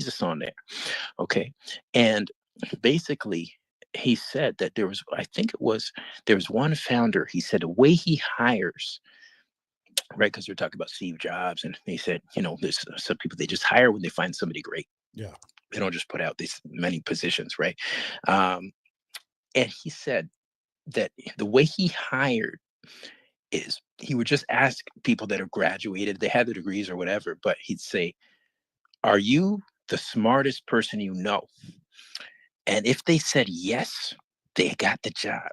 Jesus on there. Okay. And basically, he said that I think there was one founder. He said the way he hires, right? Because you're talking about Steve Jobs, and he said, there's some people they just hire when they find somebody great. Yeah. They don't just put out these many positions, right? Um, and he said that the way he hired is he would just ask people that have graduated, they had the degrees or whatever, but he'd say, "Are you the smartest person you know?" And if they said yes, they got the job.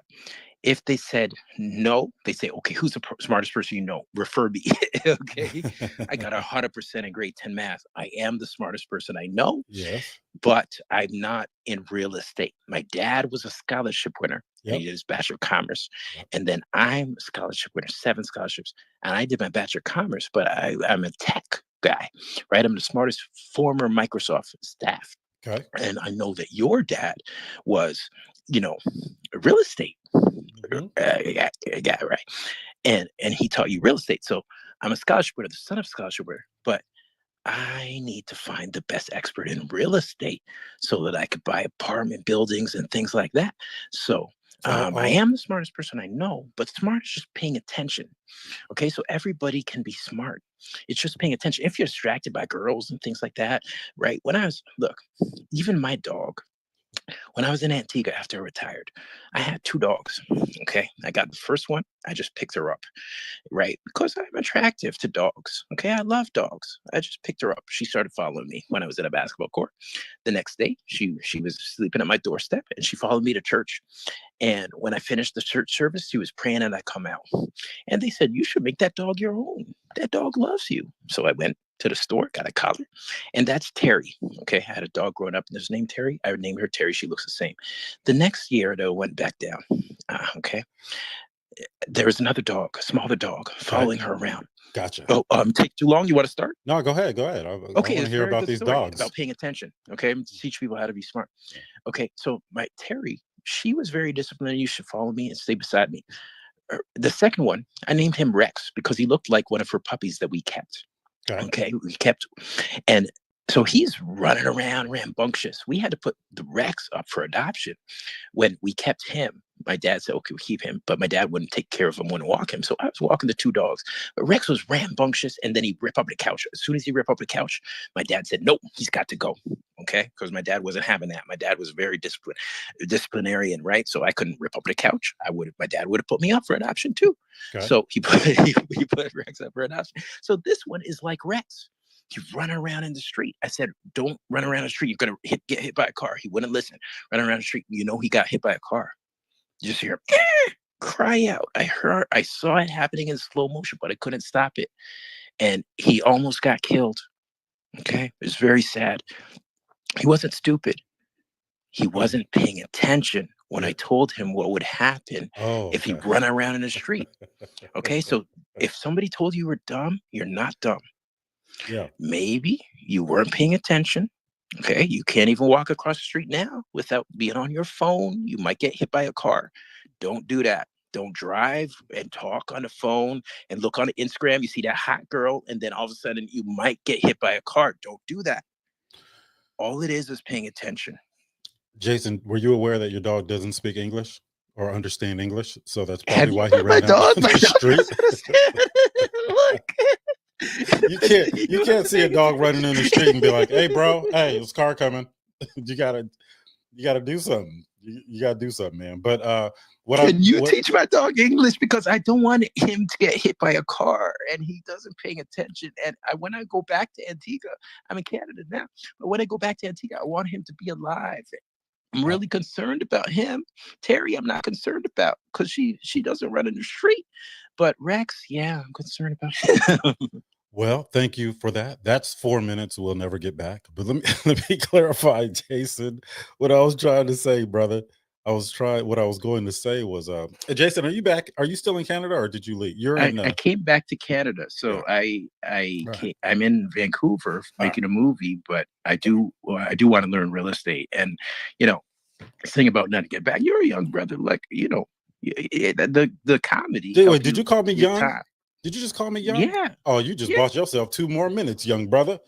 If they said no, they say, "Okay, who's the smartest person you know? Refer me." Okay. I got 100% in grade 10 math. I am the smartest person I know, Yes. but I'm not in real estate. My dad was a scholarship winner and he Yep. did his Bachelor of Commerce. Yep. And then I'm a scholarship winner, 7 scholarships. And I did my Bachelor of Commerce, but I'm a tech guy, right? I'm the smartest former Microsoft staff. Okay. And I know that your dad was, you know, real estate Hmm. guy, right? And he taught you real estate. So I'm a scholarship winner, the son of a scholarship winner, but I need to find the best expert in real estate so that I could buy apartment buildings and things like that. So So I all am the smartest person I know, but smart is just paying attention. Okay, so everybody can be smart. It's just paying attention. If you're distracted by girls and things like that, right? Look, even my dog, when I was in Antigua after I retired, I had 2 dogs. Okay, I got the first one, I just picked her up, right? Because I'm attractive to dogs. Okay, I love dogs. I just picked her up. She started following me when I was at a basketball court. The next day, she was sleeping at my doorstep and she followed me to church. And when I finished the church service, she was praying and I come out. And they said, "You should make that dog your own. That dog loves you." So I went to the store, got a collar, and that's Terry. Okay, I had a dog growing up and there's named Terry. I would name her Terry. She looks the same. The next year, though, went back down. Okay, there was another dog, a smaller dog, okay. following her around. Gotcha. Oh, take too long. You want to start? No, go ahead. Go ahead. I Okay, want to it's a hear very about good these story dogs. about paying attention. Okay, to teach people how to be smart. Yeah. Okay, so my Terry, she was very disciplined. You should follow me and stay beside me. The second one, I named him Rex because he looked like one of her puppies that we kept. Okay. Okay, we kept, and so he's running around rambunctious. We had to put the Rex up for adoption. When we kept him, my dad said, "Okay, we keep him," but my dad wouldn't take care of him, wouldn't walk him. So I was walking the 2 dogs. But Rex was rambunctious, and then he ripped up the couch. As soon as he ripped up the couch, my dad said, "Nope, he's got to go." Okay, because my dad wasn't having that. My dad was very disciplinarian, right? So I couldn't rip up the couch. My dad would have put me up for adoption too. Okay. So he put Rex up for adoption. So this one is like Rex. You run around in the street. I said, "Don't run around the street. You're gonna get hit by a car." He wouldn't listen. Run around the street. He got hit by a car. You just hear cry out. I saw it happening in slow motion, but I couldn't stop it. And he almost got killed. Okay. It was very sad. He wasn't stupid. He wasn't paying attention when I Yeah. told him what would happen Oh, if he okay. run around in the street. Okay. So if somebody told you were dumb, you're not dumb. Yeah. Maybe you weren't paying attention. Okay. You can't even walk across the street now without being on your phone. You might get hit by a car. Don't do that. Don't drive and talk on the phone and look on Instagram. You see that hot girl, and then all of a sudden you might get hit by a car. Don't do that. All it is paying attention. Jason, were you aware that your dog doesn't speak English or understand English? So that's Have probably you why he met my ran out dog? on My the dog street. doesn't understand. Look. You You have can't to see a pay dog running in the street and be like, "Hey, attention. bro, hey, there's a car coming." you gotta you gotta do something. You gotta do something, man. But Can you what teach my dog English? Because I don't want him to get hit by a car and he doesn't pay attention. And when I go back to Antigua, I'm in Canada now, but when I go back to Antigua, I want him to be alive. I'm uh, really concerned about him. Terry, I'm not concerned about because she doesn't run in the street. But Rex, yeah, I'm concerned about him. well, thank you for that. That's 4 minutes we'll never get back. But let me let me clarify, Jason, what I was trying to say, brother. What I was going to say was Jason, are you back? Are you still in Canada or did you leave? You're in I came back to Canada, so yeah. All right. I'm in Vancouver All right. making a movie, but I do want to learn real estate, and you know, this thing about not to get back. You're a young brother, like the comedy Wait, help did you you call me your young? time. Did you just call me young? Yeah, Oh, you just yeah. bought yourself 2 more minutes, young brother.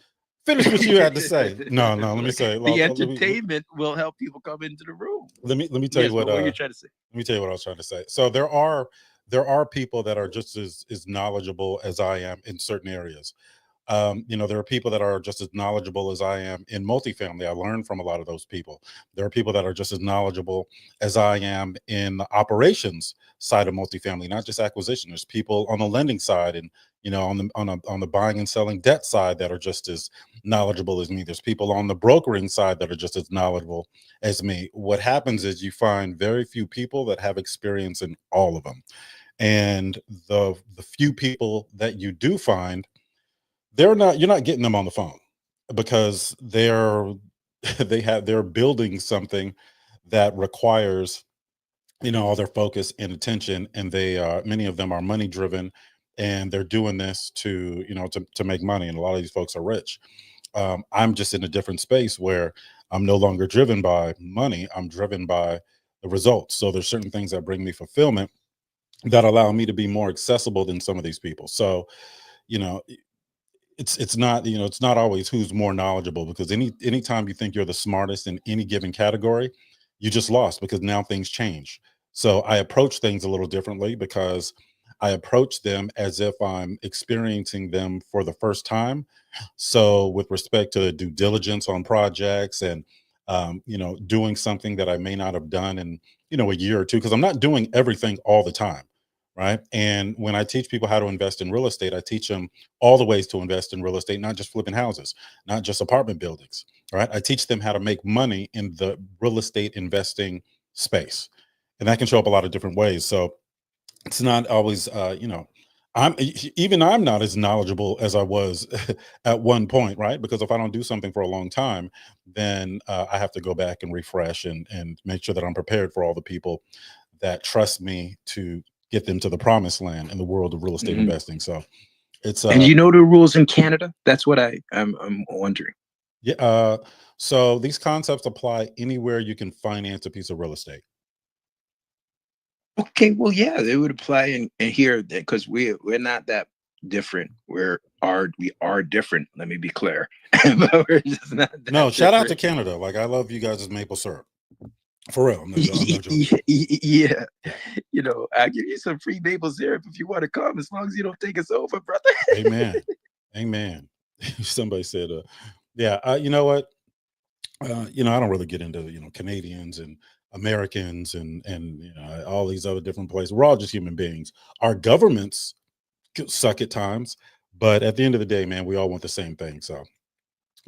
Finish what you had to say. No, no. Let me Look, say. the Let me entertainment will help people come into the room. let me tell you Yes, what. but what you're trying to say? Let me tell you what I was trying to say. So there are people that are just as knowledgeable as I am in certain areas. There are people that are just as knowledgeable as I am in multifamily. I learned from a lot of those people. There are people that are just as knowledgeable as I am in the operations side of multifamily, not just acquisition. There's people on the lending side and on the buying and selling debt side that are just as knowledgeable as me. There's people on the brokering side that are just as knowledgeable as me. What happens is you find very few people that have experience in all of them. And the few people that you do find, you're not getting them on the phone because they're building something that requires all their focus and attention, and they many of them are money driven, and they're doing this to make money, and a lot of these folks are rich. I'm just in a different space where I'm no longer driven by money. I'm driven by the results. So there's certain things that bring me fulfillment that allow me to be more accessible than some of these people. So you know it's not it's not always who's more knowledgeable, because anytime you think you're the smartest in any given category, you just lost, because now things change. So I approach things a little differently, because I approach them as if I'm experiencing them for the first time. So with respect to due diligence on projects, and doing something that I may not have done in a year or two, because I'm not doing everything all the time, right? And when I teach people how to invest in real estate, I teach them all the ways to invest in real estate, not just flipping houses, not just apartment buildings, right? I teach them how to make money in the real estate investing space. And that can show up a lot of different ways. So it's not always, I'm not as knowledgeable as I was at one point, right? Because if I don't do something for a long time, then I have to go back and refresh and make sure that I'm prepared for all the people that trust me to get them to the promised land in the world of real estate Mhm. investing. So it's And you know the rules in Canada? That's what I'm wondering. yeah. So these concepts apply anywhere you can finance a piece of real estate. Okay, well, yeah, they would apply in here because we're not that different. We are different. Let me be clear, but we're just not No, that shout out to different. Canada. Like, I love you guys' maple syrup. For real. I'm no joking. Yeah, I'll give you some free maple syrup if you want to come, as long as you don't take us over, brother. Amen. Amen. Somebody said, yeah, you know what? I don't really get into, Canadians and Americans and all these other different places. We're all just human beings. Our governments suck at times, but at the end of the day, man, we all want the same thing. So,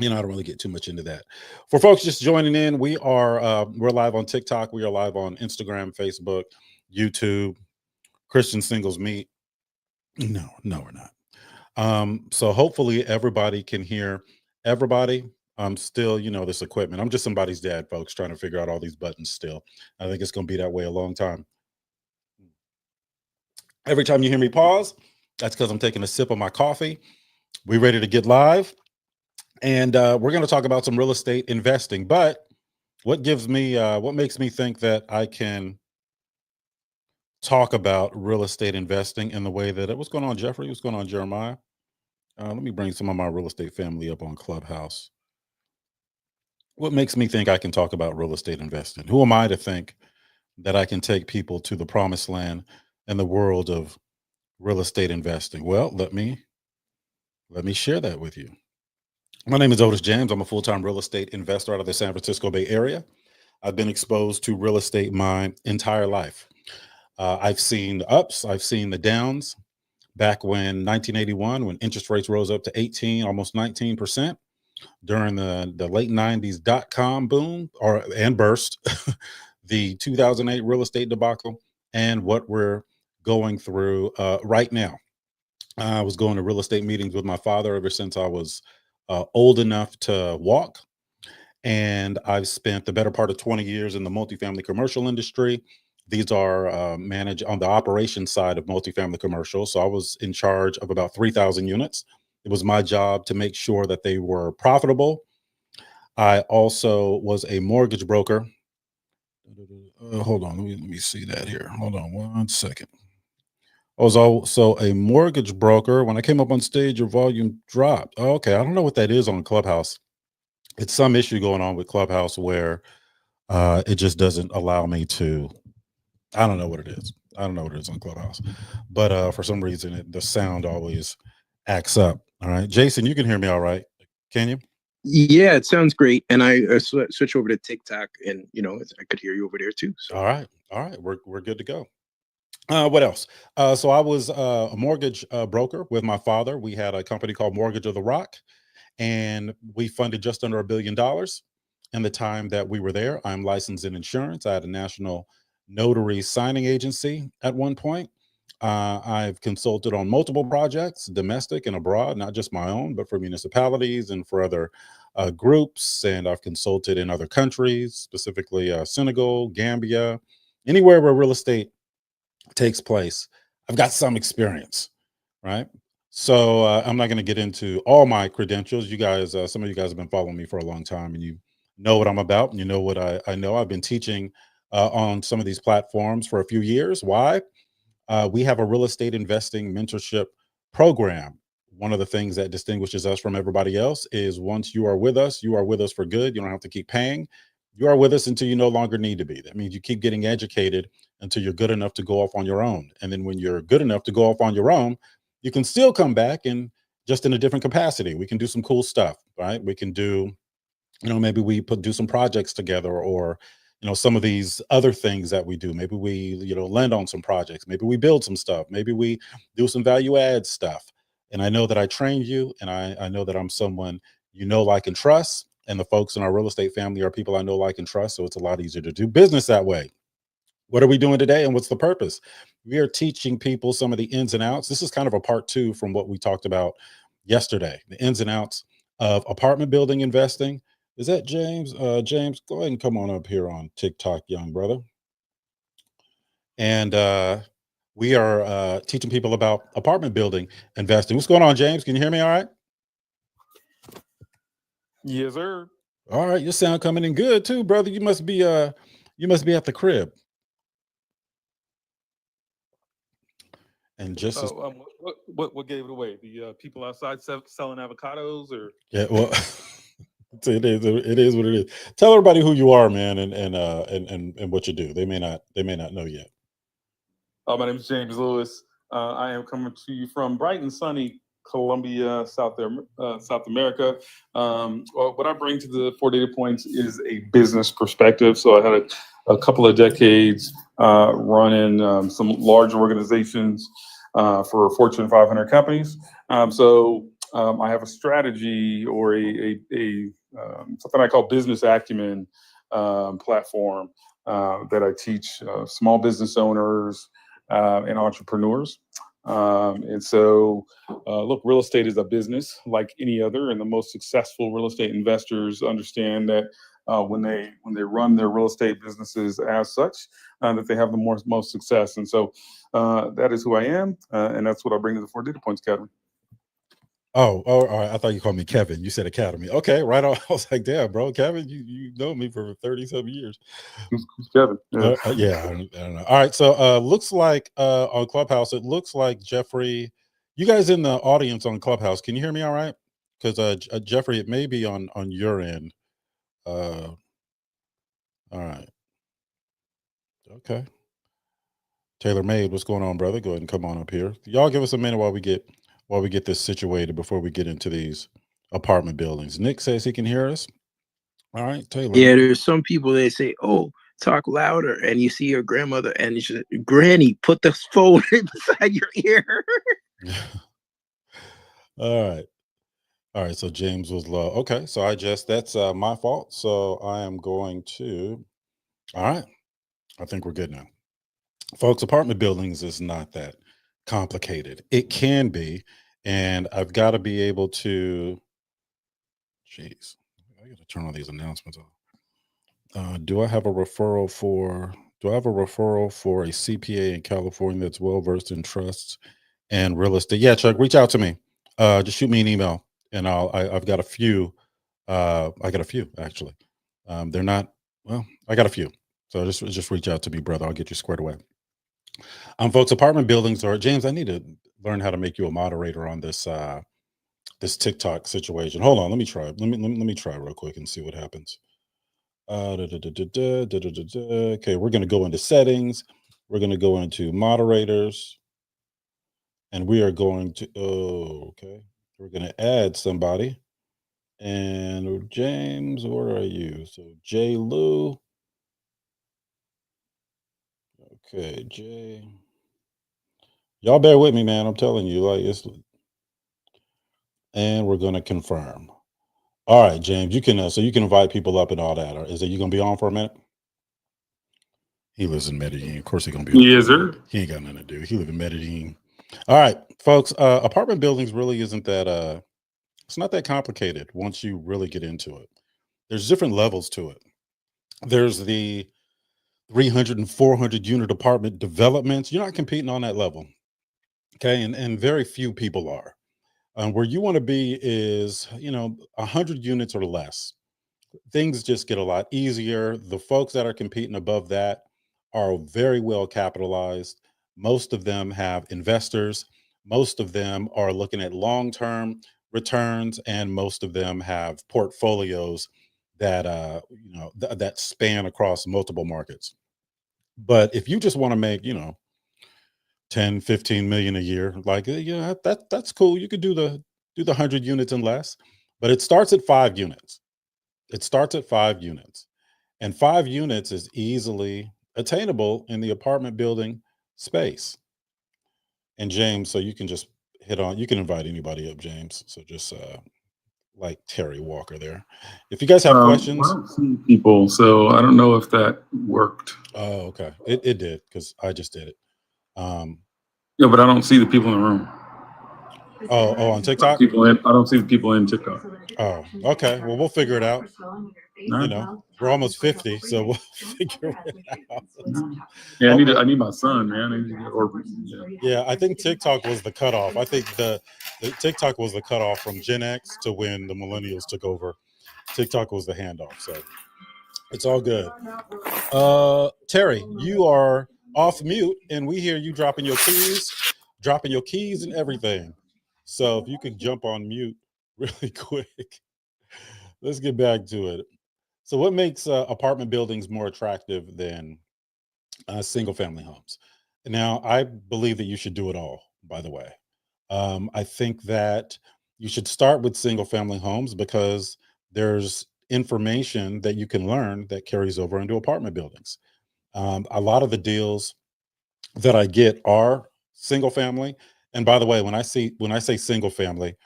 I don't really get too much into that. For folks just joining in, we're live on TikTok. We are live on Instagram, Facebook, YouTube. Christian Singles Meet. No, no, we're not. So hopefully everybody can hear everybody. I'm still, this equipment. I'm just somebody's dad, folks, trying to figure out all these buttons still. I think it's gonna be that way a long time. Every time you hear me pause, that's because I'm taking a sip of my coffee. We ready to get live. And we're gonna talk about some real estate investing. But what makes me think that I can talk about real estate investing in the way that what's going on, Jeffrey? What's going on, Jeremiah? Let me bring some of my real estate family up on Clubhouse. What makes me think I can talk about real estate investing? Who am I to think that I can take people to the promised land in the world of real estate investing? Well, let me share that with you. My name is Otis James. I'm a full-time real estate investor out of the San Francisco Bay Area. I've been exposed to real estate my entire life. I've seen the ups, I've seen the downs. Back when 1981, when interest rates rose up to 18, almost 19%, during the late 90s dot-com boom and burst, the 2008 real estate debacle, and what we're going through right now. I was going to real estate meetings with my father ever since I was old enough to walk. And I've spent the better part of 20 years in the multifamily commercial industry. These are managed on the operations side of multifamily commercial. So I was in charge of about 3,000 units. It was my job to make sure that they were profitable. I also was a mortgage broker. Hold on, let me see that here. Hold on one second. I was also a mortgage broker. When I came up on stage, your volume dropped. Oh, okay, I don't know what that is on Clubhouse. It's some issue going on with Clubhouse where it just doesn't allow me to. I don't know what it is. I don't know what it is on Clubhouse, but for some reason, the sound always acts up. All right, Jason, you can hear me all right? Can you? Yeah, it sounds great. And I switch over to TikTok, and I could hear you over there too. So All right, we're good to go. What else? So I was a mortgage broker with my father. We had a company called Mortgage of the Rock, and we funded just under $1 billion in the time that we were there. I'm licensed in insurance. I had a national notary signing agency at one point. I've consulted on multiple projects, domestic and abroad, not just my own, but for municipalities and for other groups. And I've consulted in other countries, specifically Senegal, Gambia, anywhere where real estate takes place. I've got some experience, right? So I'm not going to get into all my credentials. You guys, some of you guys have been following me for a long time, and you know what I'm about, and you know what I know. I've been teaching on some of these platforms for a few years. Why? We have a real estate investing mentorship program. One of the things that distinguishes us from everybody else is once you are with us for good. You don't have to keep paying. You are with us until you no longer need to be. That means you keep getting educated until you're good enough to go off on your own. And then when you're good enough to go off on your own, you can still come back and just in a different capacity. We can do some cool stuff, right? We can do, maybe we do some projects together, or some of these other things that we do. Maybe we lend on some projects, maybe we build some stuff, maybe we do some value add stuff. And I know that I trained you, and I know that I'm someone like and trust, and the folks in our real estate family are people I know, like and trust, so it's a lot easier to do business that way. What are we doing today, and what's the purpose? We are teaching people some of the ins and outs. This is kind of a part two from what we talked about yesterday, the ins and outs of apartment building investing. Is that James? James, go ahead and come on up here on TikTok, young brother. And we are teaching people about apartment building investing. What's going on, James? Can you hear me all right? Yes, sir. All right, your sound coming in good too, brother. You must be at the crib. And just as Oh, what gave it away? The people outside selling avocados, or yeah, well, it is what it is. Tell everybody who you are, man, and what you do. They may not know yet. my name is James Lewis. I am coming to you from bright and sunny Colombia, South America. What I bring to the Four Data Points is a business perspective. So I had a couple of decades running some large organizations for Fortune 500 companies. I have a strategy, or a something I call business acumen platform that I teach small business owners and entrepreneurs. Look, real estate is a business like any other, and the most successful real estate investors understand that when they run their real estate businesses as such, that they have the most success. That is who I am, and that's what I bring to the Four Data Points Academy. Oh, all right. I thought you called me Kevin. You said Academy. Okay, right on. I was like, damn, bro, Kevin, you know me for 30 some years. Who's Kevin? Yeah. Yeah, I don't know. All right, so looks like on Clubhouse, it looks like Jeffrey. You guys in the audience on Clubhouse, can you hear me all right? Because Jeffrey, it may be on your end. All right, okay. Taylor Made, what's going on, brother? Go ahead and come on up here. Y'all give us a minute while we get this situated before we get into these apartment buildings. Nick says he can hear us. All right, Taylor. yeah, there's some people they say, "Oh, talk louder," and you see your grandmother, and she said, "Granny, put the phone beside your ear." All right. All right. So James was low. Okay. So that's my fault. So I am going to, all right. I think we're good now. Folks, apartment buildings is not that complicated. It can be. And I've got to be able to, jeez, I got to turn all these announcements off. Do I have a referral for a CPA in California that's well versed in trusts and real estate? Yeah, Chuck, reach out to me. Just shoot me an email, and I've got a few. I got a few actually. They're not well. I got a few. So just reach out to me, brother. I'll get you squared away. Folks, apartment buildings are James. I need to learn how to make you a moderator on this TikTok situation. Hold on, let me try. Let me try real quick and see what happens. Okay, we're gonna go into settings. We're gonna go into moderators, and we are going to. Oh, okay. We're gonna add somebody. And James, where are you? So J. Lou. Okay, Jay. Y'all bear with me, man. I'm telling you, like it's. And we're gonna confirm. All right, James, you can so you can invite people up and all that. Or is it you gonna be on for a minute? He lives in Medellin. Of course, he's gonna be on for Yes, a minute. sir. He ain't got nothing to do. He live in Medellin. All right, folks. Apartment buildings really isn't that. It's not that complicated once you really get into it. There's different levels to it. There's the 300 and 400 unit apartment developments. You're not competing on that level, okay? And very few people are. Where you want to be is 100 units or less. Things just get a lot easier. The folks that are competing above that are very well capitalized. Most of them have investors. Most of them are looking at long term returns, and most of them have portfolios that that span across multiple markets. But if you just want to make 10, 15 million a year, like that's cool. You could do the 100 units and less, but it starts at 5 units. It starts at 5 units, and 5 units is easily attainable in the apartment building space. And James, so you can just you can invite anybody up, James. So just like Terry Walker there. If you guys have I questions, don't see people, so I don't know if that worked. oh, okay, it did because I just did it. Um, Yeah, but I don't see the people in the room. on TikTok. I don't see the people in TikTok. Oh, okay. Well, we'll figure it out. All We're almost 50, so we'll figure it out. right. Yeah, Okay. I need my son, man. I need to get, or yeah. Yeah, I think TikTok was the cutoff. I think the TikTok was the cutoff from Gen X to when the millennials took over. TikTok was the handoff. So it's all good. Terry, you are off mute and we hear you dropping your keys and everything. So if you could jump on mute really quick, let's get back to it. So what makes apartment buildings more attractive than single family homes? Now, I believe that you should do it all, by the way. I think that you should start with single family homes because there's information that you can learn that carries over into apartment buildings. A lot of the deals that I get are single family. And by the way, when I say single family,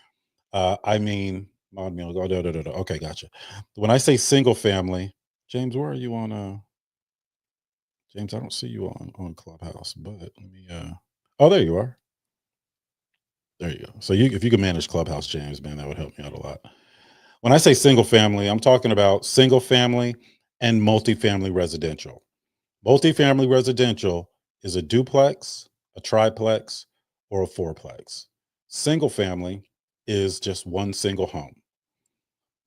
I mean mod meal. Oh, okay, gotcha. When I say single family, James, where are you on? James, I don't see you on Clubhouse, but let me. Oh, there you are. There you go. So if you can manage Clubhouse, James, man, that would help me out a lot. When I say single family, I'm talking about single family and multifamily residential. Multifamily residential is a duplex, a triplex, or a fourplex. Single family is just one single home.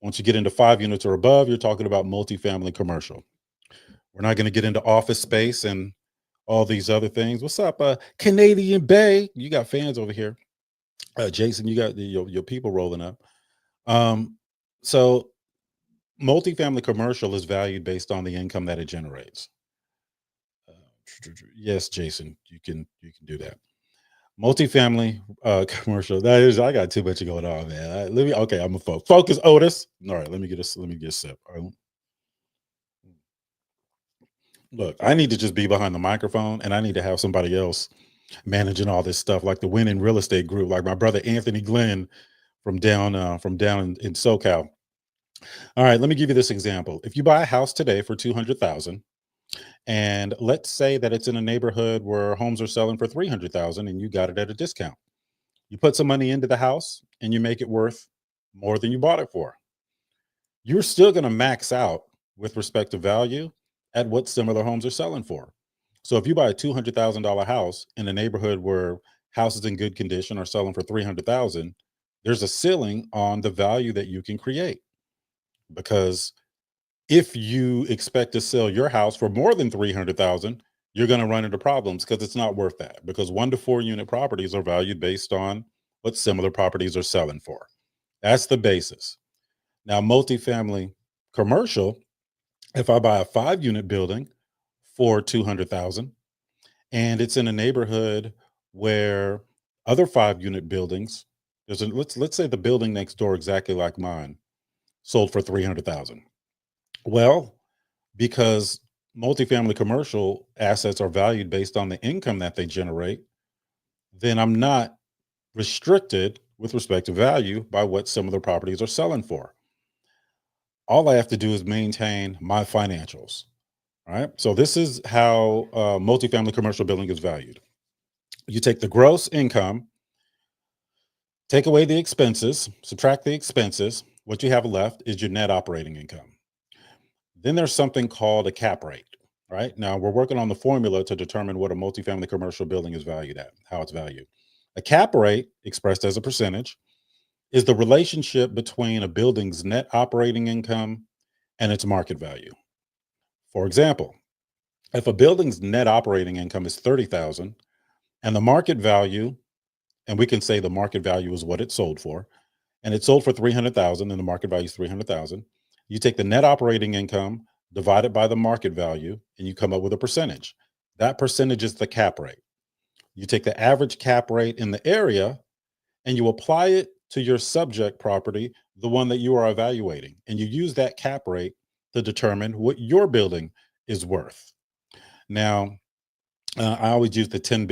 Once you get into 5 units or above, you're talking about multifamily commercial. We're not going to get into office space and all these other things. What's up, Canadian Bay? You got fans over here. Jason, you got your people rolling up. So multifamily commercial is valued based on the income that it generates. Yes, Jason, you can do that. Multifamily commercial. That is, I got too much going on, man. Let me. Okay, I'm a focus. Otis. All right, let me get a. Let me get a sip. All right. Look, I need to just be behind the microphone, and I need to have somebody else managing all this stuff, like the Winning Real Estate Group, like my brother Anthony Glenn from down in SoCal. All right, let me give you this example. If you buy a house today for 200,000, and let's say that it's in a neighborhood where homes are selling for 300,000, and you got it at a discount, you put some money into the house, and you make it worth more than you bought it for. You're still going to max out with respect to value at what similar homes are selling for. So if you buy a $200,000 house in a neighborhood where houses in good condition are selling for 300,000, there's a ceiling on the value that you can create, because if you expect to sell your house for more than 300,000, you're going to run into problems because it's not worth that. Because 1 to 4 unit properties are valued based on what similar properties are selling for. That's the basis. Now, multifamily commercial, if I buy a 5 unit building for 200,000 and it's in a neighborhood where other 5 unit buildings, let's say the building next door exactly like mine sold for 300,000. Well, because multifamily commercial assets are valued based on the income that they generate, then I'm not restricted with respect to value by what similar properties are selling for. All I have to do is maintain my financials. All right. So this is how multifamily commercial building is valued. You take the gross income, take away the expenses, subtract the expenses. What you have left is your net operating income. Then there's something called a cap rate. Right now, we're working on the formula to determine what a multifamily commercial building is valued at, how it's valued. A cap rate, expressed as a percentage, is the relationship between a building's net operating income and its market value. For example, if a building's net operating income is 30,000 and the market value, and we can say the market value is what it sold for, and it sold for 300,000 and the market value is 300,000, you take the net operating income divided by the market value and you come up with a percentage. That percentage is the cap rate. You take the average cap rate in the area and you apply it to your subject property, the one that you are evaluating, and you use that cap rate to determine what your building is worth. Now, I always use the 10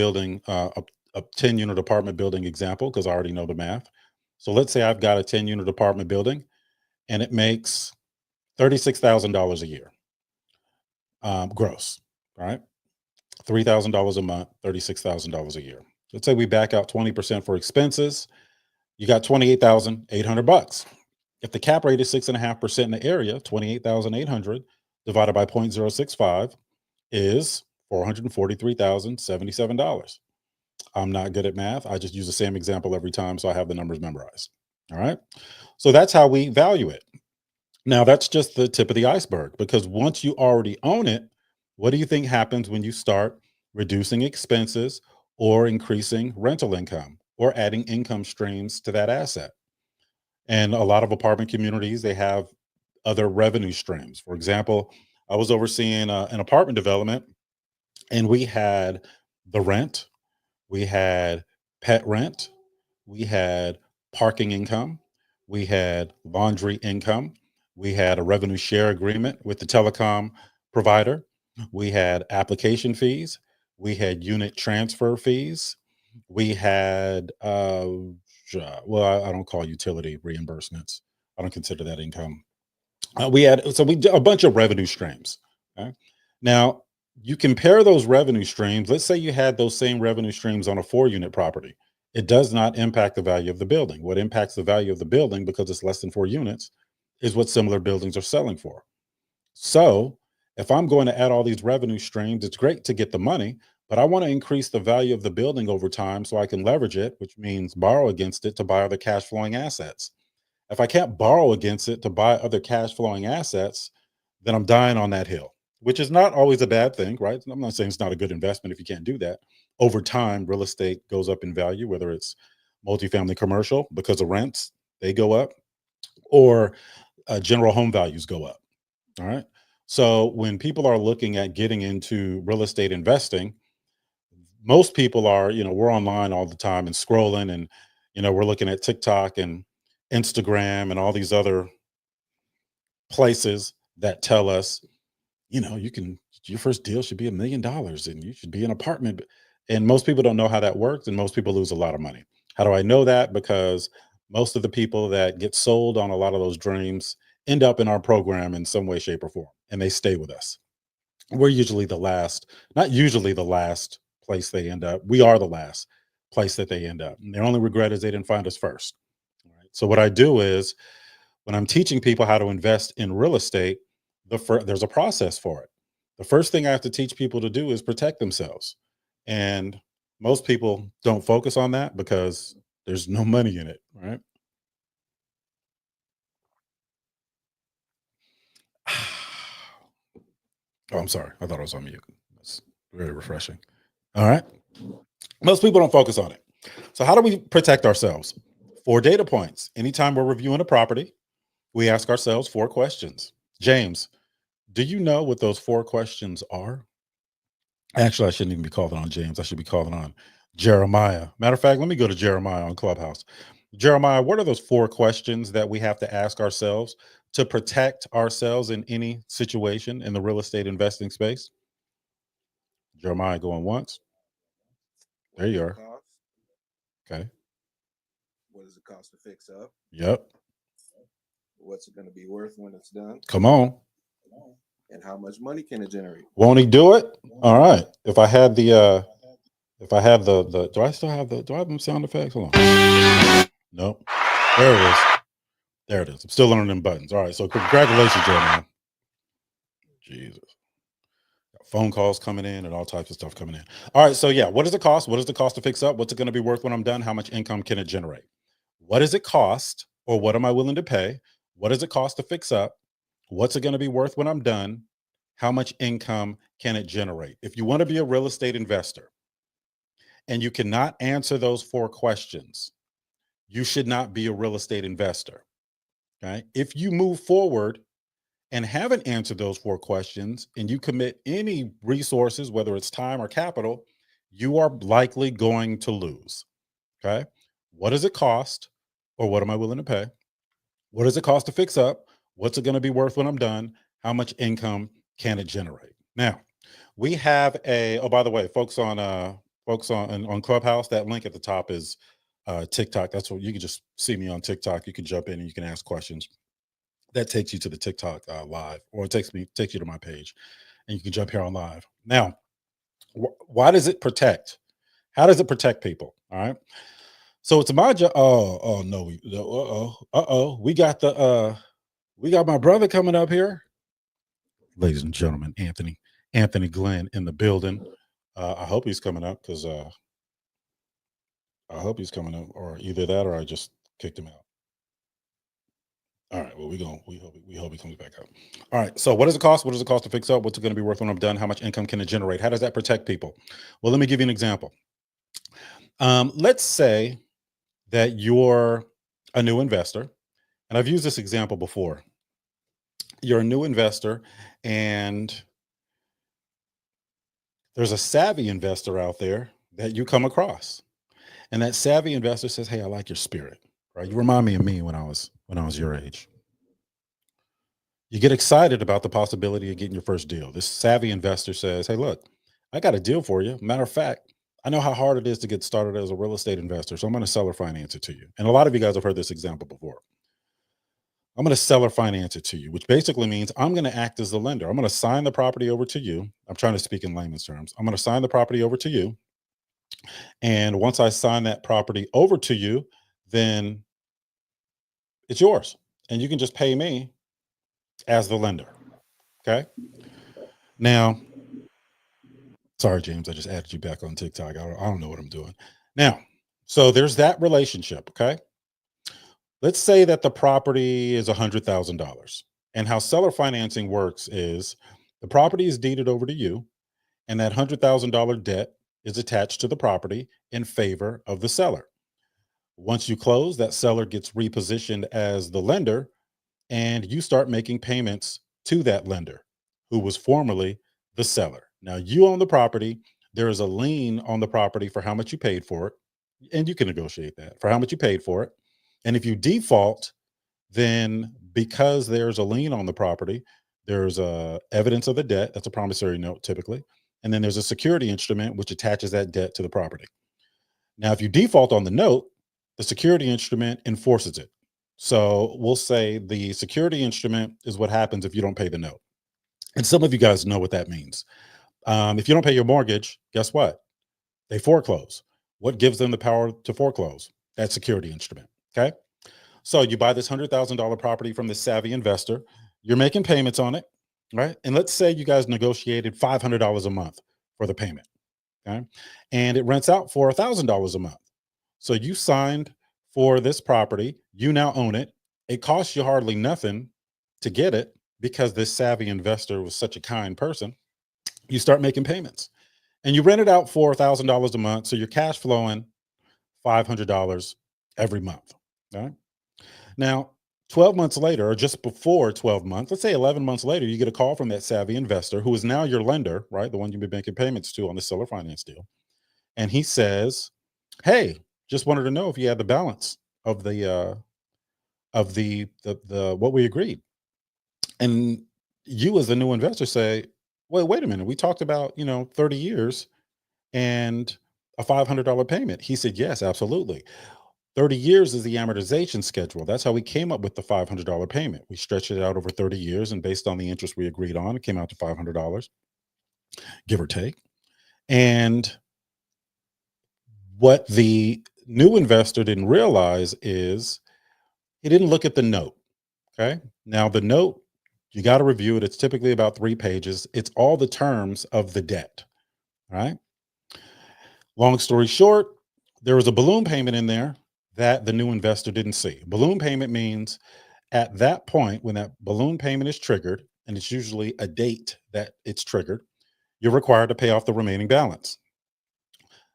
unit apartment building example because I already know the math. So let's say I've got a 10 unit apartment building and it makes $36,000 a year, gross, right? $3,000 a month, $36,000 a year. Let's say we back out 20% for expenses. You got 28,800 bucks. If the cap rate is 6.5% in the area, 28,800 divided by 0.065 is $443,077. I'm not good at math. I just use the same example every time, so I have the numbers memorized. All right. So that's how we value it. Now, that's just the tip of the iceberg because once you already own it, what do you think happens when you start reducing expenses or increasing rental income or adding income streams to that asset? And a lot of apartment communities, they have other revenue streams. For example, I was overseeing an apartment development and we had the rent, we had pet rent, we had parking income, we had laundry income, we had a revenue share agreement with the telecom provider, we had application fees, we had unit transfer fees, we had well, I don't call utility reimbursements. I don't consider that income. We did a bunch of revenue streams. Okay? Now you compare those revenue streams. Let's say you had those same revenue streams on a 4 unit property. It does not impact the value of the building. What impacts the value of the building, because it's less than 4 units, is what similar buildings are selling for. So if I'm going to add all these revenue streams, it's great to get the money, but I want to increase the value of the building over time so I can leverage it, which means borrow against it to buy other cash flowing assets. If I can't borrow against it to buy other cash flowing assets, then I'm dying on that hill, which is not always a bad thing, right? I'm not saying it's not a good investment if you can't do that. Over time, real estate goes up in value, whether it's multifamily commercial because of rents, they go up, or general home values go up. All right. So when people are looking at getting into real estate investing, most people are, we're online all the time and scrolling and, we're looking at TikTok and Instagram and all these other places that tell us, your first deal should be $1 million and you should be an apartment. And most people don't know how that works. And most people lose a lot of money. How do I know that? Because most of the people that get sold on a lot of those dreams end up in our program in some way, shape, or form, and they stay with us. We're usually the last, not usually the last place they end up. We are the last place that they end up. And their only regret is they didn't find us first. All right. So what I do is when I'm teaching people how to invest in real estate, there's a process for it. The first thing I have to teach people to do is protect themselves. And most people don't focus on that because there's no money in it, right? Oh, I'm sorry. I thought I was on mute. Very refreshing. All right. Most people don't focus on it. So, how do we protect ourselves? 4 data points. Anytime we're reviewing a property, we ask ourselves 4 questions. James, do you know what those 4 questions are? Actually, I shouldn't even be calling on James. I should be calling on Jeremiah. Matter of fact, let me go to Jeremiah on Clubhouse. Jeremiah, what are those 4 questions that we have to ask ourselves to protect ourselves in any situation in the real estate investing space? Jeremiah going once. There What you is the are. cost? Okay. What does it cost to fix up? Yep. What's it going to be worth when it's done? Come on. And how much money can it generate? Won't he do it? All right. If I had the do I still have do I have them sound effects? Hold on. Nope. There it is. There it is. I'm still learning them buttons. All right. So congratulations, Jeremiah. Jesus. Got phone calls coming in and all types of stuff coming in. All right. So yeah, what does it cost? What is the cost to fix up? What's it going to be worth when I'm done? How much income can it generate? What does it cost, or what am I willing to pay? What does it cost to fix up? What's it going to be worth when I'm done? How much income can it generate? If you want to be a real estate investor and you cannot answer those 4 questions, you should not be a real estate investor. Okay. If you move forward and haven't answered those 4 questions and you commit any resources, whether it's time or capital, you are likely going to lose. Okay. What does it cost, or what am I willing to pay? What does it cost to fix up? What's it going to be worth when I'm done? How much income can it generate? Now, we have oh, by the way, folks on Clubhouse, that link at the top is TikTok. That's what you can just see me on TikTok. You can jump in and you can ask questions. That takes you to the TikTok live, or it takes you to my page, and you can jump here on live. Now, why does it protect? How does it protect people? All right. So it's my job. Oh no. We got we got my brother coming up here, ladies and gentlemen. Anthony Glenn in the building. I hope he's coming up because I hope he's coming up, or either that or I just kicked him out. All right. Well, we hope he comes back up. All right. So what does it cost? What does it cost to fix up? What's it going to be worth when I'm done? How much income can it generate? How does that protect people? Well, let me give you an example. Let's say that you're a new investor, and I've used this example before. You're a new investor, and there's a savvy investor out there that you come across, and that savvy investor says, "Hey, I like your spirit. Right? You remind me of me when I was your age." You get excited about the possibility of getting your first deal. This savvy investor says, "Hey, look, I got a deal for you. Matter of fact, I know how hard it is to get started as a real estate investor, so I'm going to seller finance it to you." And a lot of you guys have heard this example before. I'm going to seller finance it to you, which basically means I'm going to act as the lender. I'm going to sign the property over to you. I'm trying to speak in layman's terms. I'm going to sign the property over to you. And once I sign that property over to you, then it's yours. And you can just pay me as the lender. Okay. Now, sorry, James, I just added you back on TikTok. I don't know what I'm doing. Now, so there's that relationship. Okay. Let's say that the property is $100,000. And how seller financing works is the property is deeded over to you, and that $100,000 debt is attached to the property in favor of the seller. Once you close, that seller gets repositioned as the lender, and you start making payments to that lender who was formerly the seller. Now you own the property. There is a lien on the property for how much you paid for it, and you can negotiate that for how much you paid for it. And if you default, then because there's a lien on the property, there's a evidence of the debt. That's a promissory note typically. And then there's a security instrument which attaches that debt to the property. Now, if you default on the note, the security instrument enforces it. So we'll say the security instrument is what happens if you don't pay the note. And some of you guys know what that means. If you don't pay your mortgage, guess what? They foreclose. What gives them the power to foreclose? That security instrument. Okay. So you buy this $100,000 property from this savvy investor. You're making payments on it, right? And let's say you guys negotiated $500 a month for the payment. Okay. And it rents out for $1,000 a month. So you signed for this property. You now own it. It costs you hardly nothing to get it because this savvy investor was such a kind person. You start making payments. and you rent it out for $1,000 a month. So you're cash flowing $500 every month. All right. Now, 12 months later, or just before 12 months, let's say 11 months later, you get a call from that savvy investor who is now your lender, right? The one you've been making payments to on the seller finance deal. And he says, "Hey, just wanted to know if you had the balance of the what we agreed." And you as a new investor say, "Well, wait a minute. We talked about, 30 years and a $500 payment." He said, "Yes, absolutely. 30 years is the amortization schedule. That's how we came up with the $500 payment. We stretched it out over 30 years, and based on the interest we agreed on, it came out to $500, give or take." And what the new investor didn't realize is he didn't look at the note. Okay. Now, the note, you got to review it. It's typically about 3 pages. It's all the terms of the debt. Right. Long story short, there was a balloon payment in there that the new investor didn't see. Balloon payment means at that point, when that balloon payment is triggered, and it's usually a date that it's triggered, you're required to pay off the remaining balance.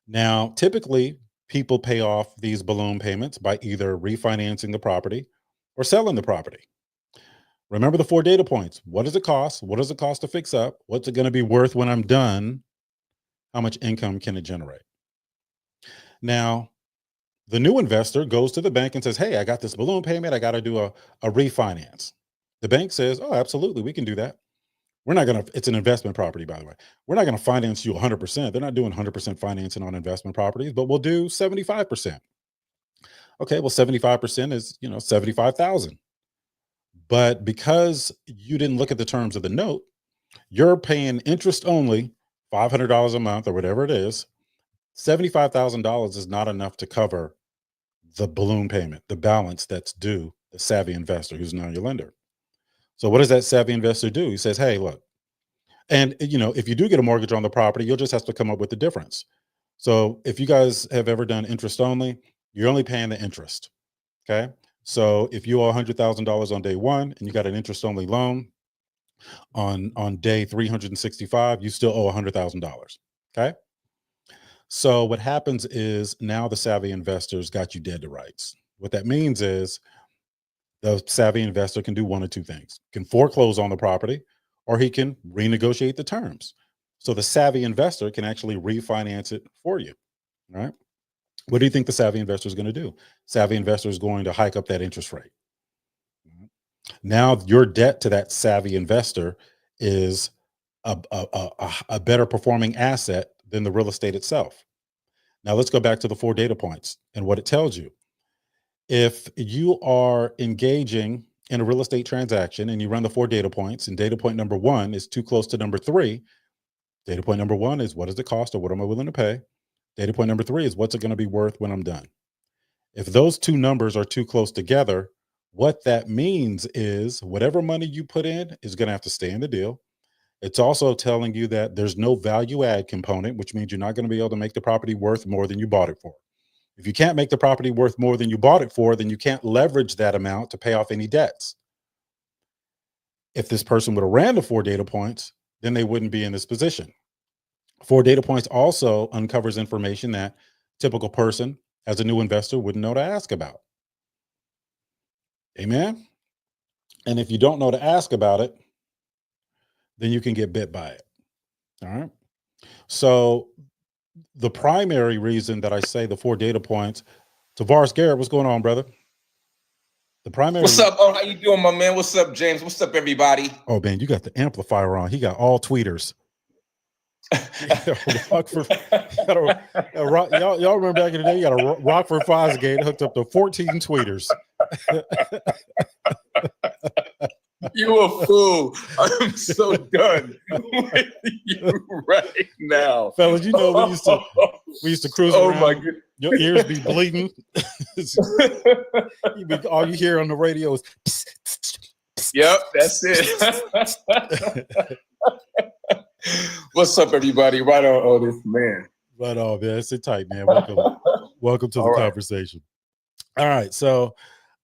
Now, typically, people pay off these balloon payments by either refinancing the property or selling the property. Remember the 4 data points. What does it cost? What does it cost to fix up? What's it going to be worth when I'm done? How much income can it generate? Now, the new investor goes to the bank and says, "Hey, I got this balloon payment. I got to do a refinance." The bank says, "Oh, absolutely. We can do that. We're not going to, it's an investment property, by the way. We're not going to finance you 100%. They're not doing 100% financing on investment properties, but we'll do 75%. Okay, well, 75% is, 75,000. But because you didn't look at the terms of the note, you're paying interest only, $500 a month or whatever it is. $75,000 is not enough to cover the balloon payment, the balance that's due the savvy investor who's now your lender. So what does that savvy investor do? He says, "Hey, look," and if you do get a mortgage on the property, you'll just have to come up with the difference. So if you guys have ever done interest only, you're only paying the interest. Okay. So if you owe $100,000 on day one and you got an interest only loan on day 365, you still owe $100,000. Okay. So what happens is now the savvy investors got you dead to rights. What that means is the savvy investor can do one of two things: can foreclose on the property, or he can renegotiate the terms. So the savvy investor can actually refinance it for you. Right? What do you think the savvy investor is going to do? Savvy investor is going to hike up that interest rate. Now your debt to that savvy investor is a better performing asset than the real estate itself. Now let's go back to the 4 data points and what it tells you. If you are engaging in a real estate transaction and you run the 4 data points, and data point number 1 is too close to number 3, data point number 1 is what is the cost or what am I willing to pay? Data point number 3 is what's it going to be worth when I'm done? If those two numbers are too close together, what that means is whatever money you put in is going to have to stay in the deal. It's also telling you that there's no value add component, which means you're not going to be able to make the property worth more than you bought it for. If you can't make the property worth more than you bought it for, then you can't leverage that amount to pay off any debts. If this person would have ran the 4 data points, then they wouldn't be in this position. 4 data points also uncovers information that typical person as a new investor wouldn't know to ask about. Amen. And if you don't know to ask about it, then you can get bit by it. All right. So the primary reason that I say the 4 data points, Tavares Garrett, what's going on, brother? The primary. What's up? Oh, how you doing, my man? What's up, James? What's up, everybody? Oh man, you got the amplifier on. He got all tweeters. Rockford, y'all remember back in the day, you got a Rockford Fosgate hooked up to 14 tweeters. You a fool. I'm so done with you right now. Fellas, we used to cruise around. My goodness. Your ears be bleeding. All you hear on the radio is pss, pss, pss, yep, that's it. What's up, everybody? Right on, Otis, man. Right on, man. Sit tight, man. Welcome to the conversation. All right. So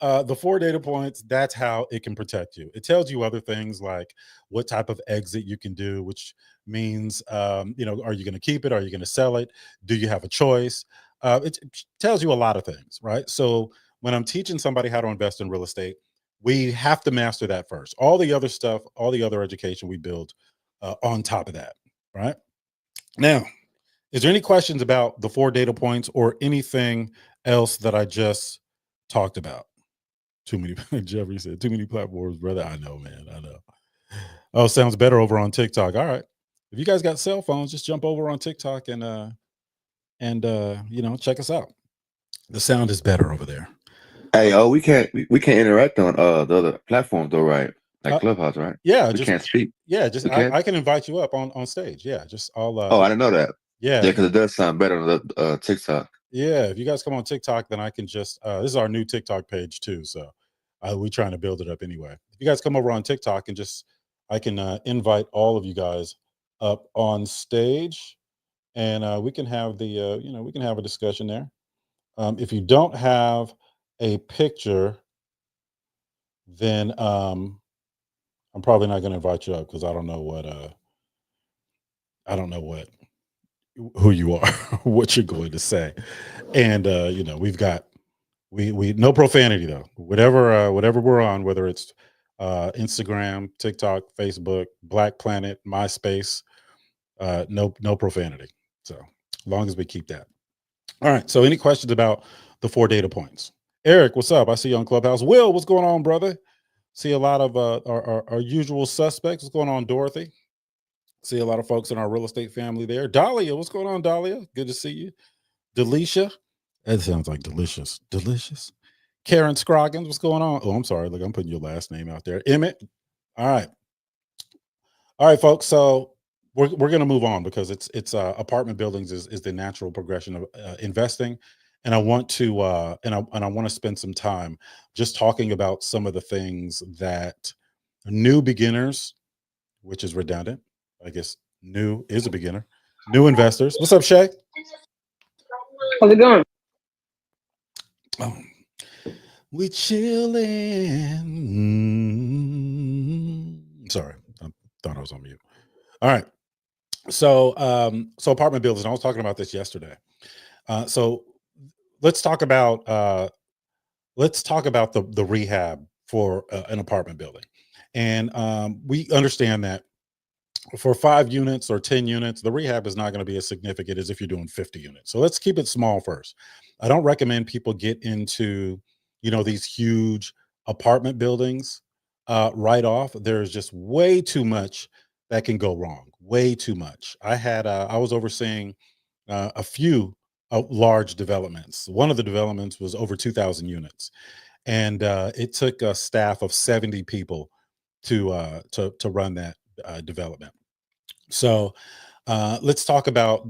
The 4 data points, that's how it can protect you. It tells you other things like what type of exit you can do, which means, are you going to keep it? Are you going to sell it? Do you have a choice? It tells you a lot of things, right? So when I'm teaching somebody how to invest in real estate, we have to master that first. All the other stuff, all the other education we build on top of that, right? Now, is there any questions about the 4 data points or anything else that I just talked about? Too many. Jeffrey said, too many platforms, brother. I know, man. I know. Oh, sounds better over on TikTok. All right. If you guys got cell phones, just jump over on TikTok and check us out. The sound is better over there. Hey, we can't interact on the other platforms though, right? Like Clubhouse, right? Yeah, We just can't speak. just We can. I can invite you up on stage. Yeah, just I'll Oh, I didn't know that. yeah, Yeah, because it does sound better on the TikTok. yeah. If you guys come on TikTok, then I can just this is our new TikTok page too. So we're trying to build it up anyway. If you guys come over on TikTok and just I can invite all of you guys up on stage and we can have we can have a discussion there. If you don't have a picture, then I'm probably not going to invite you up because I don't know what who you are, what you're going to say, and we've got we no profanity though. Whatever we're on, whether it's Instagram, TikTok, Facebook, Black Planet, MySpace, no profanity. So as long as we keep that. All right. So any questions about the 4 data points? Eric, what's up? I see you on Clubhouse. Will, what's going on, brother? See a lot of our usual suspects. What's going on, Dorothy? See a lot of folks in our real estate family there. Dahlia, what's going on, Dahlia? Good to see you. Delisha, that sounds like delicious. Delicious. Karen Scroggins, what's going on? Oh, I'm sorry. Look, I'm putting your last name out there. Emmett. All right. All right, folks. So we're going to move on because it's apartment buildings is the natural progression of investing, and I want to and I want to spend some time just talking about some of the things that new beginners, which is redundant, I guess. New is a beginner. New investors. What's up, Shay? How's it going? Oh, we chilling. Sorry, I thought I was on mute. All right. So apartment buildings. And I was talking about this yesterday. So let's talk about the rehab for an apartment building, and we understand that for 5 units or 10 units, the rehab is not going to be as significant as if you're doing 50 units. So let's keep it small first. I don't recommend people get into, these huge apartment buildings right off. There's just way too much that can go wrong. Way too much. I was overseeing a few large developments. One of the developments was over 2,000 units, and it took a staff of 70 people to run that development. So let's talk about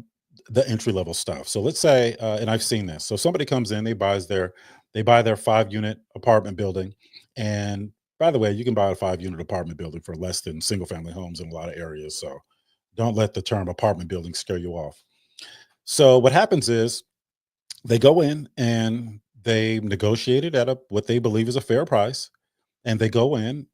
the entry level stuff. So let's say, and I've seen this. So somebody comes in, they buy their 5 unit apartment building, and by the way, you can buy a 5 unit apartment building for less than single family homes in a lot of areas. So don't let the term apartment building scare you off. So what happens is they go in and they negotiate it at what they believe is a fair price, and they go in,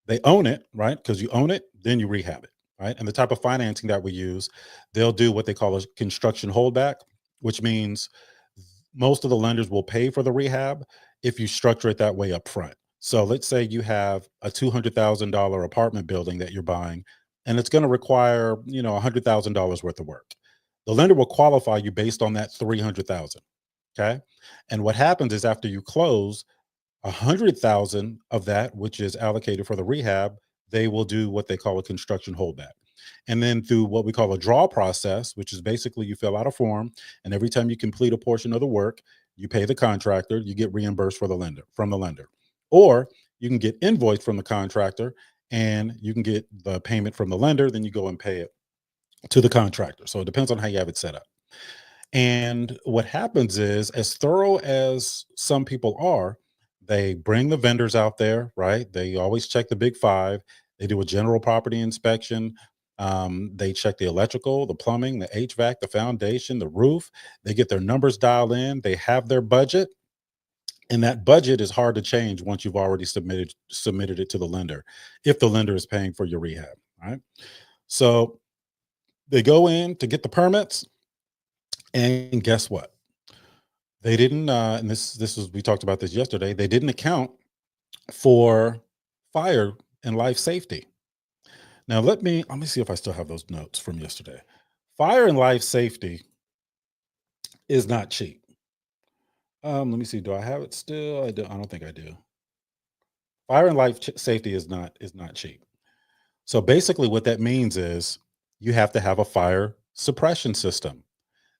they own it, right? Because you own it, then you rehab it, right? And the type of financing that we use, they'll do what they call a construction holdback, which means most of the lenders will pay for the rehab if you structure it that way up front. So let's say you have a $200,000 apartment building that you're buying, and it's going to require, $100,000 worth of work. The lender will qualify you based on that 300,000. Okay. And what happens is after you close, 100,000 of that, which is allocated for the rehab, they will do what they call a construction holdback. And then through what we call a draw process, which is basically you fill out a form, and every time you complete a portion of the work, you pay the contractor, you get reimbursed from the lender. Or you can get invoiced from the contractor and you can get the payment from the lender, then you go and pay it to the contractor. So it depends on how you have it set up. And what happens is, as thorough as some people are, they bring the vendors out there, right? They always check the big five. They do a general property inspection. They check the electrical, the plumbing, the HVAC, the foundation, the roof. They get their numbers dialed in. They have their budget. And that budget is hard to change once you've already submitted it to the lender, if the lender is paying for your rehab. Right. So they go in to get the permits, and guess what? They didn't, and this was, we talked about this yesterday. They didn't account for fire and life safety. Now let me see if I still have those notes from yesterday. Fire and life safety is not cheap. Let me see. Do I have it still? I don't think I do. Fire and life safety is not cheap. So basically, what that means is you have to have a fire suppression system.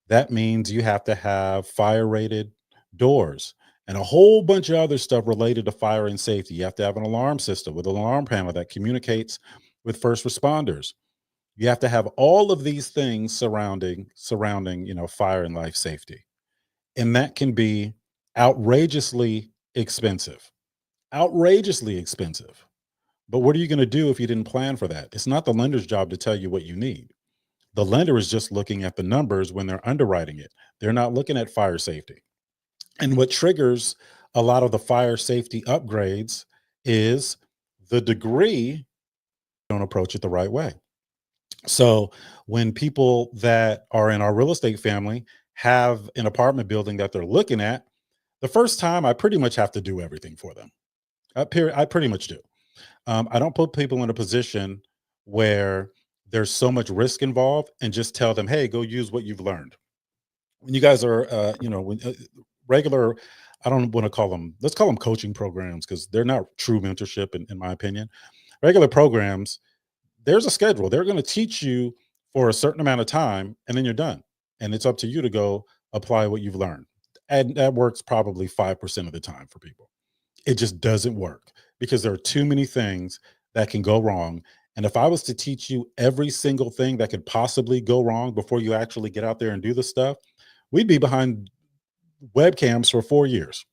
That means you have to have fire rated doors and a whole bunch of other stuff related to fire and safety. You have to have an alarm system with an alarm panel that communicates with first responders. You have to have all of these things surrounding, fire and life safety. And that can be outrageously expensive. Outrageously expensive. But what are you going to do if you didn't plan for that? It's not the lender's job to tell you what you need. The lender is just looking at the numbers when they're underwriting it. They're not looking at fire safety. And what triggers a lot of the fire safety upgrades is the degree don't approach it the right way. So when people that are in our real estate family have an apartment building that they're looking at, the first time I pretty much have to do everything for them. I pretty much do. I don't put people in a position where there's so much risk involved and just tell them, hey, go use what you've learned. When you guys are, regular, I don't want to call them, let's call them coaching programs, because they're not true mentorship, in my opinion. Regular programs, there's a schedule. They're going to teach you for a certain amount of time, and then you're done. And it's up to you to go apply what you've learned. And that works probably 5% of the time for people. It just doesn't work because there are too many things that can go wrong. And if I was to teach you every single thing that could possibly go wrong before you actually get out there and do the stuff, we'd be behind webcams for 4 years,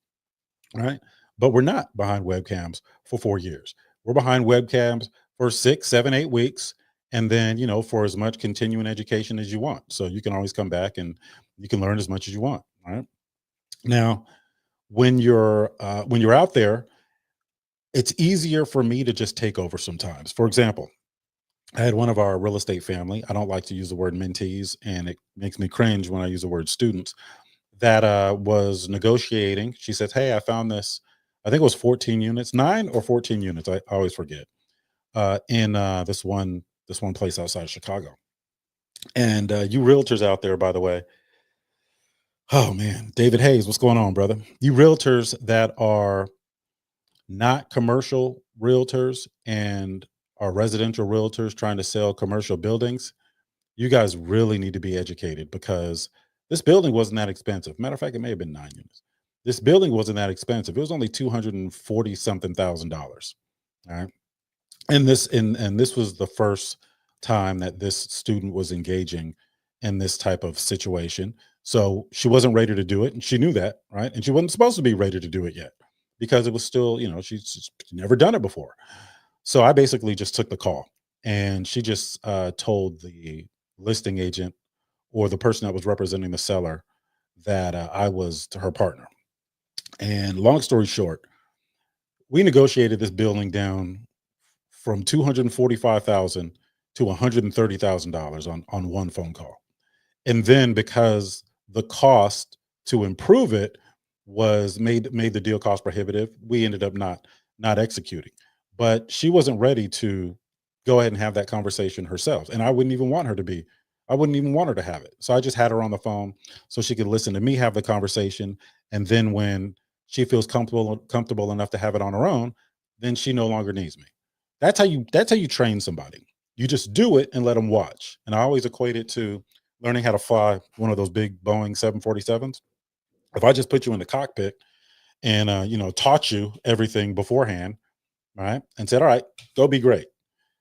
right? But we're not behind webcams for 4 years. We're behind webcams for 6, 7, 8 weeks. And then, for as much continuing education as you want. So you can always come back and you can learn as much as you want, right? Now, when you're out there, it's easier for me to just take over sometimes. For example, I had one of our real estate family. I don't like to use the word mentees, and it makes me cringe when I use the word students. That was negotiating. She says, "Hey, I found this. I think it was 14 units, 9 or 14 units. I always forget. In this one place outside of Chicago." And you realtors out there, by the way, oh man, David Hayes, what's going on, brother? You realtors that are not commercial realtors and are residential realtors trying to sell commercial buildings, you guys really need to be educated, because this building wasn't that expensive. Matter of fact, it may have been 9 units. This building wasn't that expensive. It was only 240 something thousand dollars. All right. And this was the first time that this student was engaging in this type of situation. So she wasn't ready to do it, and she knew that, right? And she wasn't supposed to be ready to do it yet, because it was still, she's never done it before. So I basically just took the call, and she just told the listing agent, or the person that was representing the seller, that I was her partner. And long story short, we negotiated this building down from 245,000 to $130,000 on one phone call. And then, because the cost to improve it was made the deal cost prohibitive, we ended up not executing. But she wasn't ready to go ahead and have that conversation herself, and I wouldn't even want her to be. I wouldn't even want her to have it. So I just had her on the phone so she could listen to me have the conversation, and then when she feels comfortable enough to have it on her own, then she no longer needs me. That's how you train somebody. You just do it and let them watch. And I always equate it to learning how to fly one of those big Boeing 747s. If I just put you in the cockpit and taught you everything beforehand, right, and said, all right, go be great,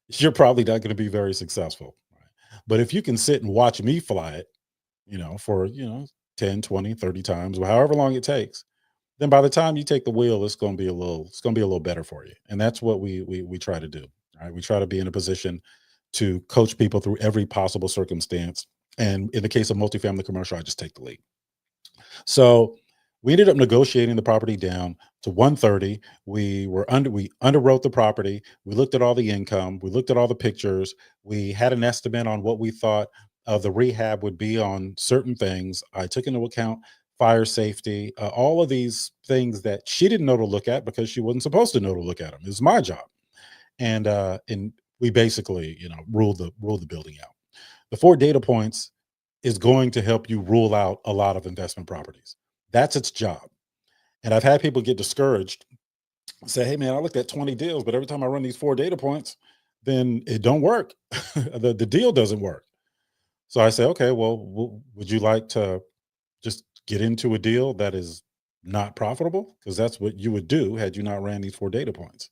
you're probably not going to be very successful. Right? But if you can sit and watch me fly it, for 10, 20, 30 times, or however long it takes, then by the time you take the wheel, it's going to be a little better for you. And that's what we try to do. Right? We try to be in a position to coach people through every possible circumstance. And in the case of multifamily commercial, I just take the lead. So We ended up negotiating the property down to 130. We underwrote the property. We looked at all the income. We looked at all the pictures. We had an estimate on what we thought of the rehab would be on certain things. I took into account fire safety, all of these things that she didn't know to look at because she wasn't supposed to know to look at them. It was my job, and we basically, ruled the building out. The 4 data points is going to help you rule out a lot of investment properties. That's its job. And I've had people get discouraged, say, "Hey man, I looked at 20 deals, but every time I run these 4 data points, then it don't work. the deal doesn't work." So I say, "Okay, well, would you like to just get into a deal that is not profitable? Because that's what you would do had you not ran these 4 data points."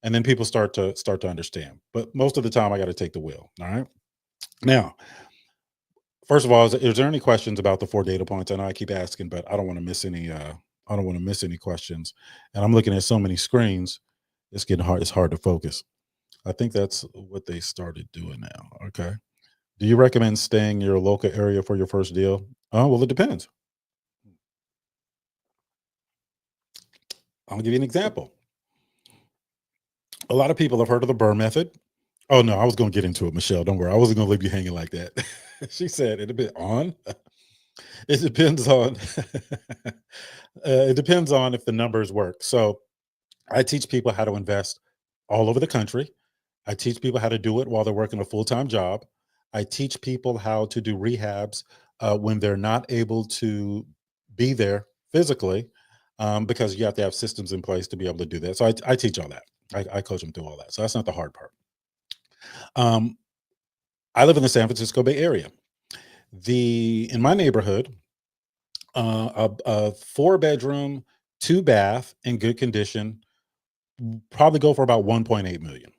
And then people start to understand. But most of the time, I got to take the wheel. All right. Now, first of all, is there any questions about the 4 data points? I know I keep asking, but I don't want to miss any. I don't want to miss any questions. And I'm looking at so many screens, it's getting hard. It's hard to focus. I think that's what they started doing now. Okay. Do you recommend staying in your local area for your first deal? Oh, well, it depends. I'll give you an example. A lot of people have heard of the Burr method. Oh no, I was going to get into it, Michelle. Don't worry. I wasn't going to leave you hanging like that. She said it a bit on. It depends on it depends on if the numbers work. So I teach people how to invest all over the country. I teach people how to do it while they're working a full-time job. I teach people how to do rehabs when they're not able to be there physically, because you have to have systems in place to be able to do that. So I teach all that. I coach them through all that. So that's not the hard part. Um, I live in the San Francisco Bay Area. In my neighborhood, a 4 bedroom, 2 bath in good condition, probably go for about 1.8 million.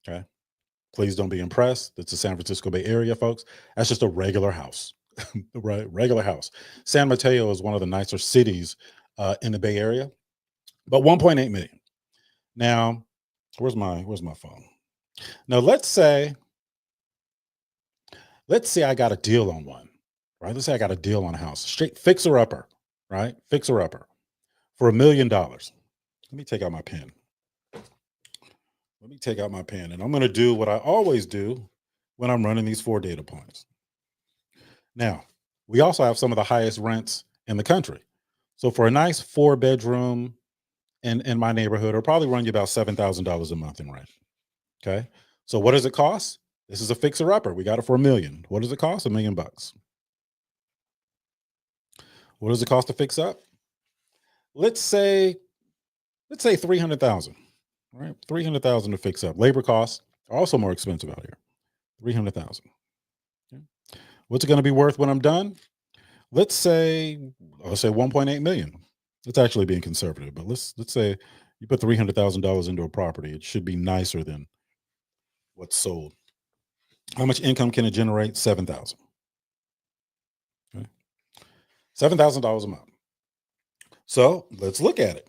Okay. Please don't be impressed. That's the San Francisco Bay Area, folks. That's just a regular house, right? Regular house. San Mateo is one of the nicer cities in the Bay Area, but 1.8 million. Now, where's my phone? Now, let's say I got a deal on one, right? Let's say I got a deal on a house, straight fixer upper, right? Fixer upper for $1 million. Let me take out my pen. And I'm going to do what I always do when I'm running these 4 data points. Now, we also have some of the highest rents in the country. So for a nice 4 bedroom in my neighborhood, it'll probably run you about $7,000 a month in rent. Okay. So what does it cost? This is a fixer upper. We got it for $1 million. What does it cost? $1 million. What does it cost to fix up? Let's say 300,000, right? 300,000 to fix up. Labor costs are also more expensive out here. 300,000. Okay. What's it going to be worth when I'm done? Let's say 1.8 million. It's actually being conservative, but let's say you put $300,000 into a property. It should be nicer than what's sold. How much income can it generate? 7,000. Okay. $7,000 a month. So let's look at it.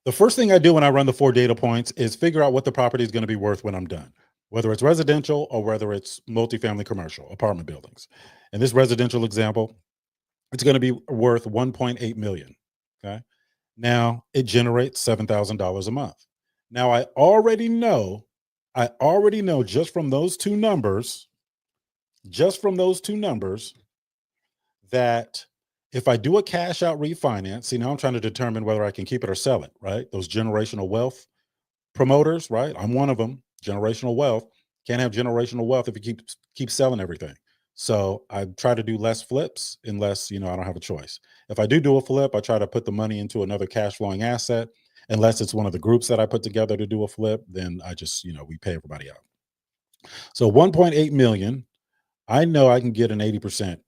The first thing I do when I run the 4 data points is figure out what the property is going to be worth when I'm done, whether it's residential or whether it's multifamily commercial apartment buildings. In this residential example, it's going to be worth 1.8 million. Okay. Now it generates $7,000 a month. Now I already know just from those two numbers, that if I do a cash out refinance, see, now I'm trying to determine whether I can keep it or sell it, right? Those generational wealth promoters, right? I'm one of them. Generational wealth. Can't have generational wealth if you keep selling everything. So I try to do less flips unless, I don't have a choice. If I do a flip, I try to put the money into another cash flowing asset. Unless it's one of the groups that I put together to do a flip, then I just, we pay everybody out. So 1.8 million, I know I can get an 80%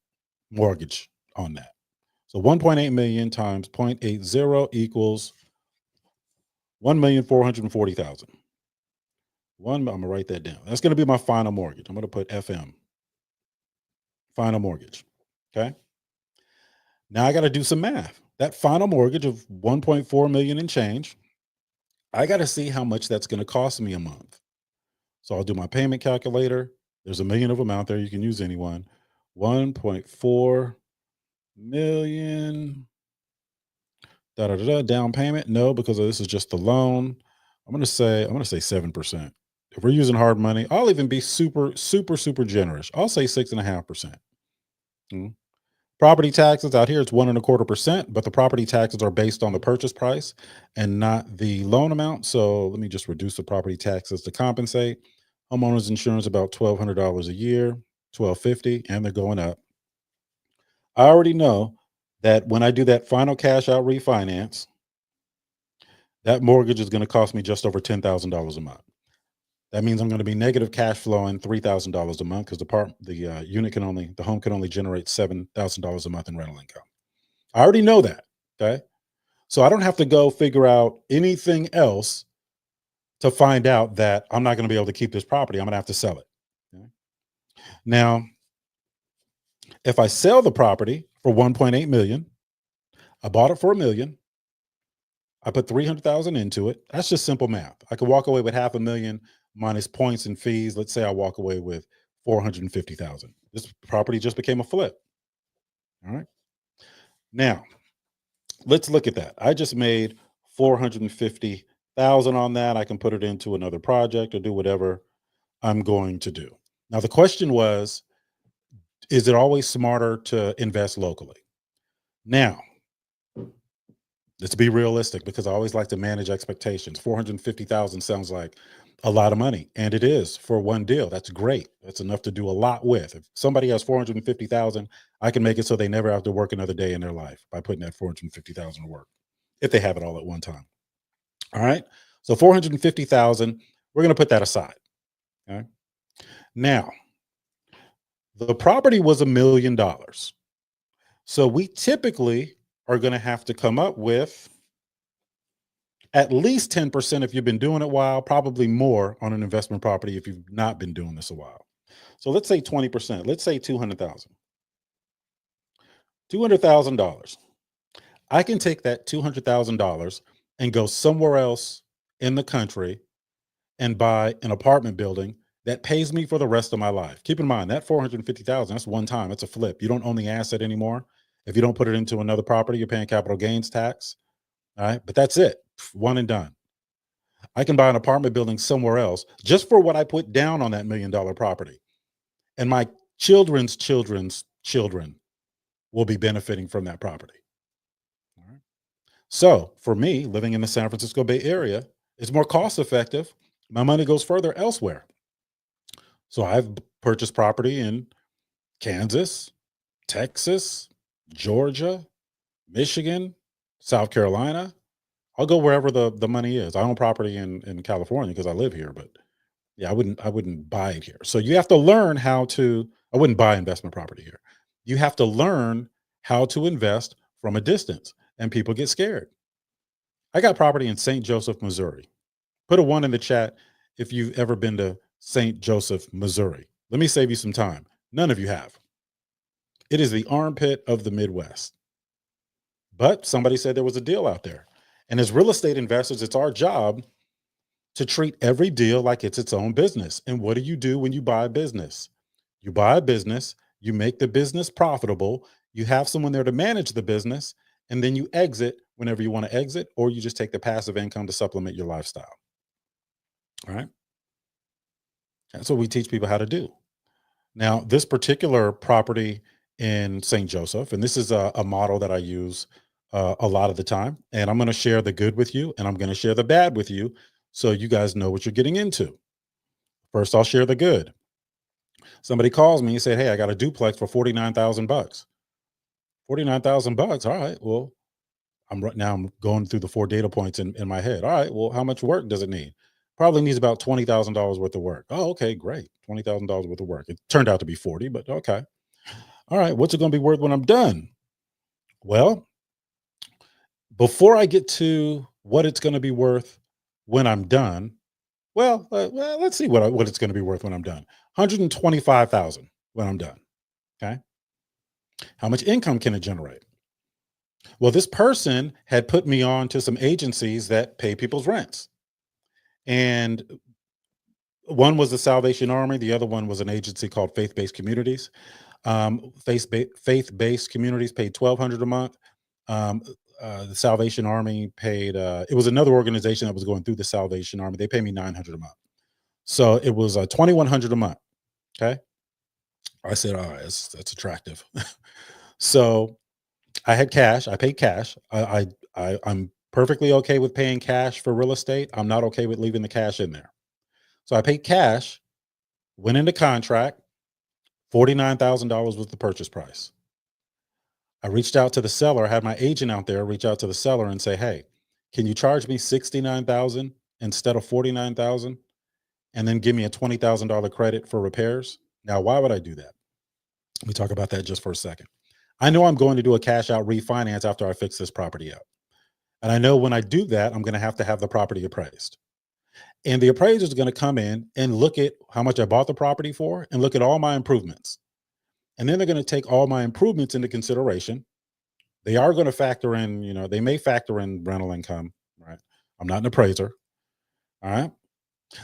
mortgage on that. So 1.8 million times 0.80 equals 1,440,000. I'm going to write that down. That's going to be my final mortgage. I'm going to put FM, final mortgage. Okay. Now I got to do some math. That final mortgage of 1.4 million and change, I got to see how much that's going to cost me a month. So I'll do my payment calculator. There's a million of them out there. You can use any one. 1.4 million. Down payment? No, because this is just the loan. I'm gonna say 7%. If we're using hard money, I'll even be super generous. I'll say 6.5%. Mm. Property taxes out here, it's 1.25%, but the property taxes are based on the purchase price and not the loan amount. So let me just reduce the property taxes to compensate. Homeowners insurance about $1,200 a year, $1,250, and they're going up. I already know that when I do that final cash out refinance, that mortgage is going to cost me just over $10,000 a month. That means I'm going to be negative cash flowing $3,000 a month because the home can only generate $7,000 a month in rental income. I already know that. Okay. So I don't have to go figure out anything else to find out that I'm not going to be able to keep this property. I'm going to have to sell it. Okay? Now, if I sell the property for 1.8 million, I bought it for $1 million. I put 300,000 into it. That's just simple math. I could walk away with $500,000 minus points and fees. Let's say I walk away with 450,000. This property just became a flip. All right. Now, let's look at that. I just made 450,000 on that. I can put it into another project or do whatever I'm going to do. Now, the question was, is it always smarter to invest locally? Now, let's be realistic because I always like to manage expectations. 450,000 sounds like a lot of money, and it is for one deal. That's great. That's enough to do a lot with. If somebody has 450,000, I can make it so they never have to work another day in their life by putting that 450,000 to work if they have it all at one time. All right. So 450,000, we're going to put that aside. Okay. Now, the property was $1 million. So we typically are going to have to come up with at least 10% if you've been doing it a while, probably more on an investment property if you've not been doing this a while. So let's say 20%. Let's say 200,000. $200,000. I can take that $200,000 and go somewhere else in the country and buy an apartment building that pays me for the rest of my life. Keep in mind that 450,000, that's one time, it's a flip. You don't own the asset anymore. If you don't put it into another property, you're paying capital gains tax. All right. But that's it. One and done. I can buy an apartment building somewhere else just for what I put down on that $1 million property. And my children's children will be benefiting from that property. All right. So for me, living in the San Francisco Bay Area, it's more cost effective. My money goes further elsewhere. So I've purchased property in Kansas, Texas, Georgia, Michigan, South Carolina. I'll go wherever the money is. I own property in California because I live here, but yeah, I wouldn't buy it here. So you have to learn how to. I wouldn't buy investment property here. You have to learn how to invest from a distance, and people get scared. I got property in St. Joseph, Missouri. Put a 1 in the chat if you've ever been to St. Joseph, Missouri. Let me save you some time. None of you have. It is the armpit of the Midwest. But somebody said there was a deal out there. And as real estate investors, it's our job to treat every deal like it's its own business. And what do you do when you buy a business? You buy a business, you make the business profitable, you have someone there to manage the business, and then you exit whenever you want to exit, or you just take the passive income to supplement your lifestyle. All right. That's what we teach people how to do. Now, this particular property in St. Joseph, and this is a model that I use a lot of the time, and I'm going to share the good with you, and I'm going to share the bad with you, so you guys know what you're getting into. First, I'll share the good. Somebody calls me and said, "Hey, I got a duplex for $49,000." $49,000. All right. Well, I'm going through the 4 data points in my head. All right. Well, how much work does it need? Probably needs about $20,000 worth of work. Oh, okay, great. $20,000 worth of work. It turned out to be 40, but okay. All right. What's it going to be worth when I'm done? Well, before I get to what it's going to be worth when I'm done, well, let's see what it's going to be worth when I'm done. 125,000 when I'm done. Okay. How much income can it generate? Well, this person had put me on to some agencies that pay people's rents. And one was the Salvation Army. The other one was an agency called Faith-Based Communities. Faith-based communities paid $1,200 a month. The Salvation Army paid. It was another organization that was going through the Salvation Army. They paid me $900 a month, so it was $2,100 a month. Okay, I said, all right, that's attractive. So I had cash. I paid cash. I'm perfectly okay with paying cash for real estate. I'm not okay with leaving the cash in there. So I paid cash. Went into contract. $49,000 was the purchase price. I reached out to the seller. I had my agent out there reach out to the seller and say, "Hey, can you charge me $69,000 instead of $49,000, and then give me a $20,000 credit for repairs?" Now, why would I do that? Let me talk about that just for a second. I know I'm going to do a cash out refinance after I fix this property up, and I know when I do that, I'm going to have the property appraised. And the appraiser is going to come in and look at how much I bought the property for and look at all my improvements. And then they're going to take all my improvements into consideration. They are going to factor in, they may factor in rental income, right? I'm not an appraiser. All right.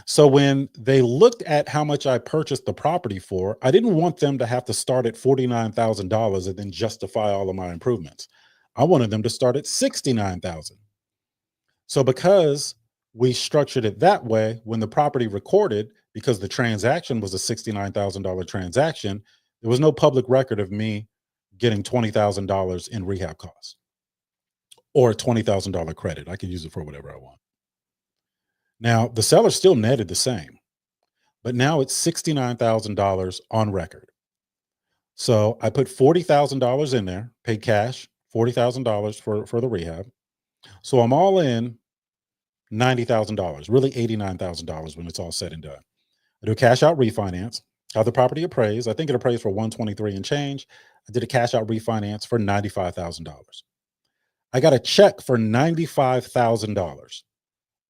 So when they looked at how much I purchased the property for, I didn't want them to have to start at $49,000 and then justify all of my improvements. I wanted them to start at $69,000. So because we structured it that way, when the property recorded, because the transaction was a $69,000 transaction, there was no public record of me getting $20,000 in rehab costs or a $20,000 credit. I could use it for whatever I want. Now, the seller still netted the same, but now it's $69,000 on record. So I put $40,000 in there, paid cash, $40,000 for the rehab. So I'm all in $90,000, really $89,000 when it's all said and done. I do a cash out refinance, have the property appraised. I think it appraised for 123 and change. I did a cash out refinance for $95,000. I got a check for $95,000.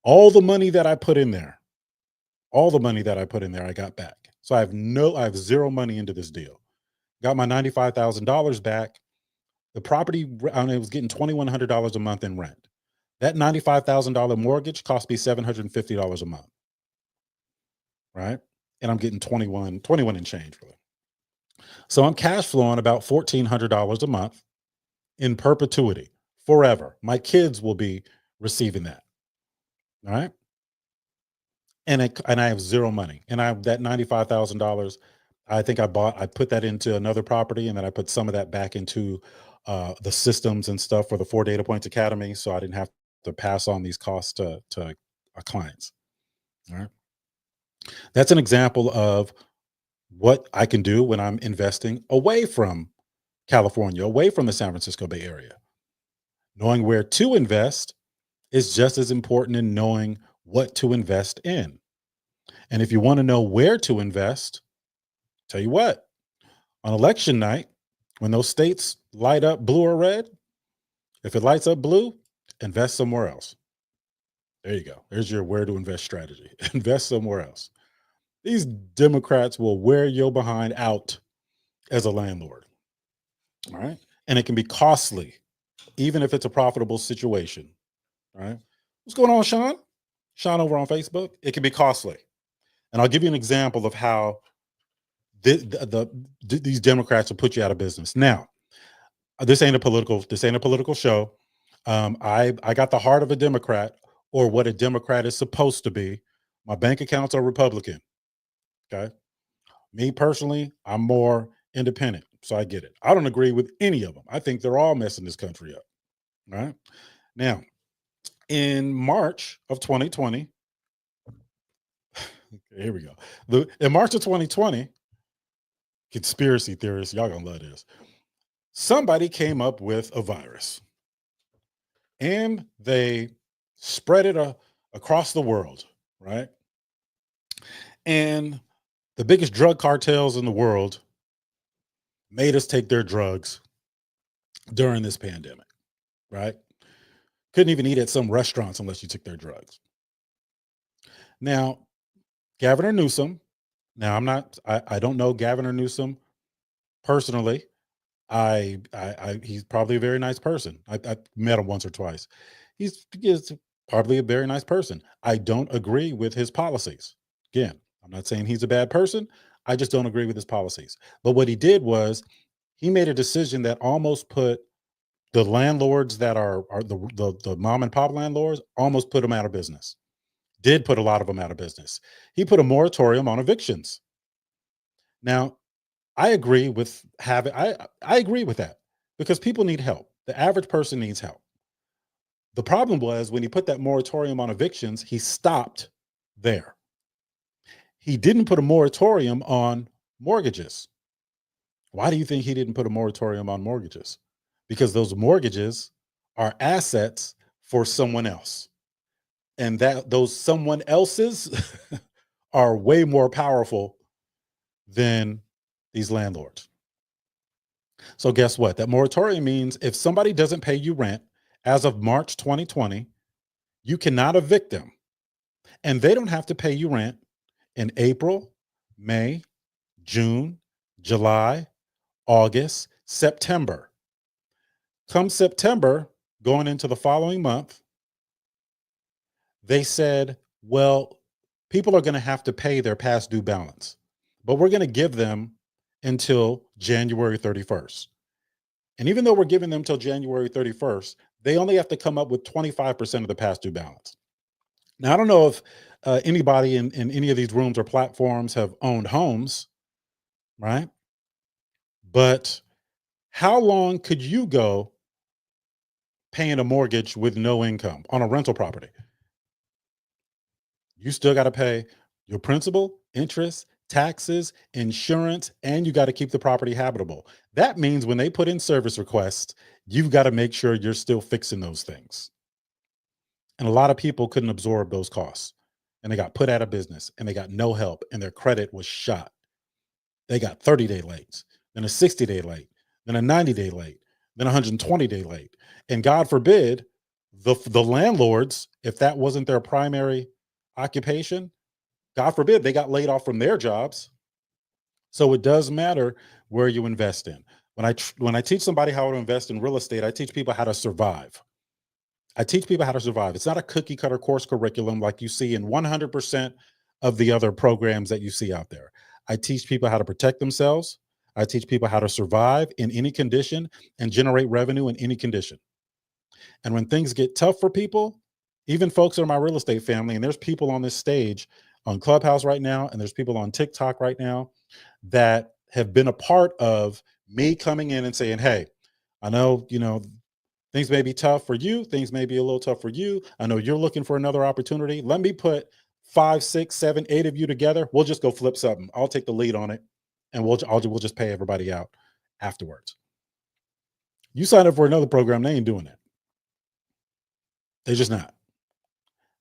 All the money that I put in there, I got back. So I have zero money into this deal. Got my $95,000 back. The property, it was getting $2,100 a month in rent. That $95,000 mortgage cost me $750 a month. Right? And I'm getting 21 and change really. So I'm cash flowing about $1,400 a month in perpetuity forever. My kids will be receiving that. All right. And I have zero money. And that $95,000, I think I put that into another property, and then I put some of that back into the systems and stuff for the 4 Data Points Academy. So I didn't have to pass on these costs to our clients. All right. That's an example of what I can do when I'm investing away from California, away from the San Francisco Bay Area. Knowing where to invest is just as important in knowing what to invest in. And if you want to know where to invest, tell you what, on election night, when those states light up blue or red, if it lights up blue, invest somewhere else. There you go. There's your where to invest strategy. Invest somewhere else. These Democrats will wear your behind out as a landlord. All right. And it can be costly, even if it's a profitable situation. All right. What's going on, Sean? Sean over on Facebook. It can be costly. And I'll give you an example of how these Democrats will put you out of business. Now, this ain't a political show. I got the heart of a Democrat, or what a Democrat is supposed to be. My bank accounts are Republican. Okay. Me personally, I'm more independent. So I get it. I don't agree with any of them. I think they're all messing this country up. All right. Now, in March of 2020, here we go. In March of 2020, conspiracy theorists, y'all gonna love this. Somebody came up with a virus and they spread it across the world, right? And the biggest drug cartels in the world made us take their drugs during this pandemic, right? Couldn't even eat at some restaurants unless you took their drugs. Now, Governor Newsom, I don't know Governor Newsom personally. He's probably a very nice person. I met him once or twice. He's probably a very nice person. I don't agree with his policies. Again, I'm not saying he's a bad person. I just don't agree with his policies. But what he did was he made a decision that almost put the landlords that are the mom and pop landlords, almost put them out of business. Did put a lot of them out of business. He put a moratorium on evictions. Now, I agree with I agree with that because people need help. The average person needs help. The problem was when he put that moratorium on evictions, he stopped there. He didn't put a moratorium on mortgages. Why do you think he didn't put a moratorium on mortgages? Because those mortgages are assets for someone else. And that those someone else's are way more powerful than these landlords. So guess what? That moratorium means if somebody doesn't pay you rent as of March 2020, you cannot evict them. And they don't have to pay you rent in April, May, June, July, August, September. Come September, going into the following month, they said, well, people are going to have to pay their past due balance, but we're going to give them until January 31st. And even though we're giving them till January 31st, they only have to come up with 25% of the past due balance. Now, I don't know if anybody in any of these rooms or platforms have owned homes, right? But how long could you go paying a mortgage with no income on a rental property? You still got to pay your principal, interest, taxes, insurance, and you got to keep the property habitable. That means when they put in service requests, you've got to make sure you're still fixing those things. And a lot of people couldn't absorb those costs and they got put out of business and they got no help and their credit was shot. They got 30-day late, then a 60-day late, then a 90-day late, then 120-day late. And God forbid the landlords, if that wasn't their primary occupation, God forbid they got laid off from their jobs. So it does matter where you invest in. When I teach somebody how to invest in real estate, I teach people how to survive. I teach people how to survive. It's not a cookie cutter course curriculum like you see in 100% of the other programs that you see out there. I teach people how to protect themselves. I teach people how to survive in any condition and generate revenue in any condition. And when things get tough for people, even folks in my real estate family, and there's people on this stage on Clubhouse right now, and there's people on TikTok right now that have been a part of me coming in and saying, hey, I know, things may be tough for you. Things may be a little tough for you. I know you're looking for another opportunity. Let me put 5, 6, 7, 8 of you together. We'll just go flip something. I'll take the lead on it, and we'll just pay everybody out afterwards. You sign up for another program, they ain't doing that. They're just not.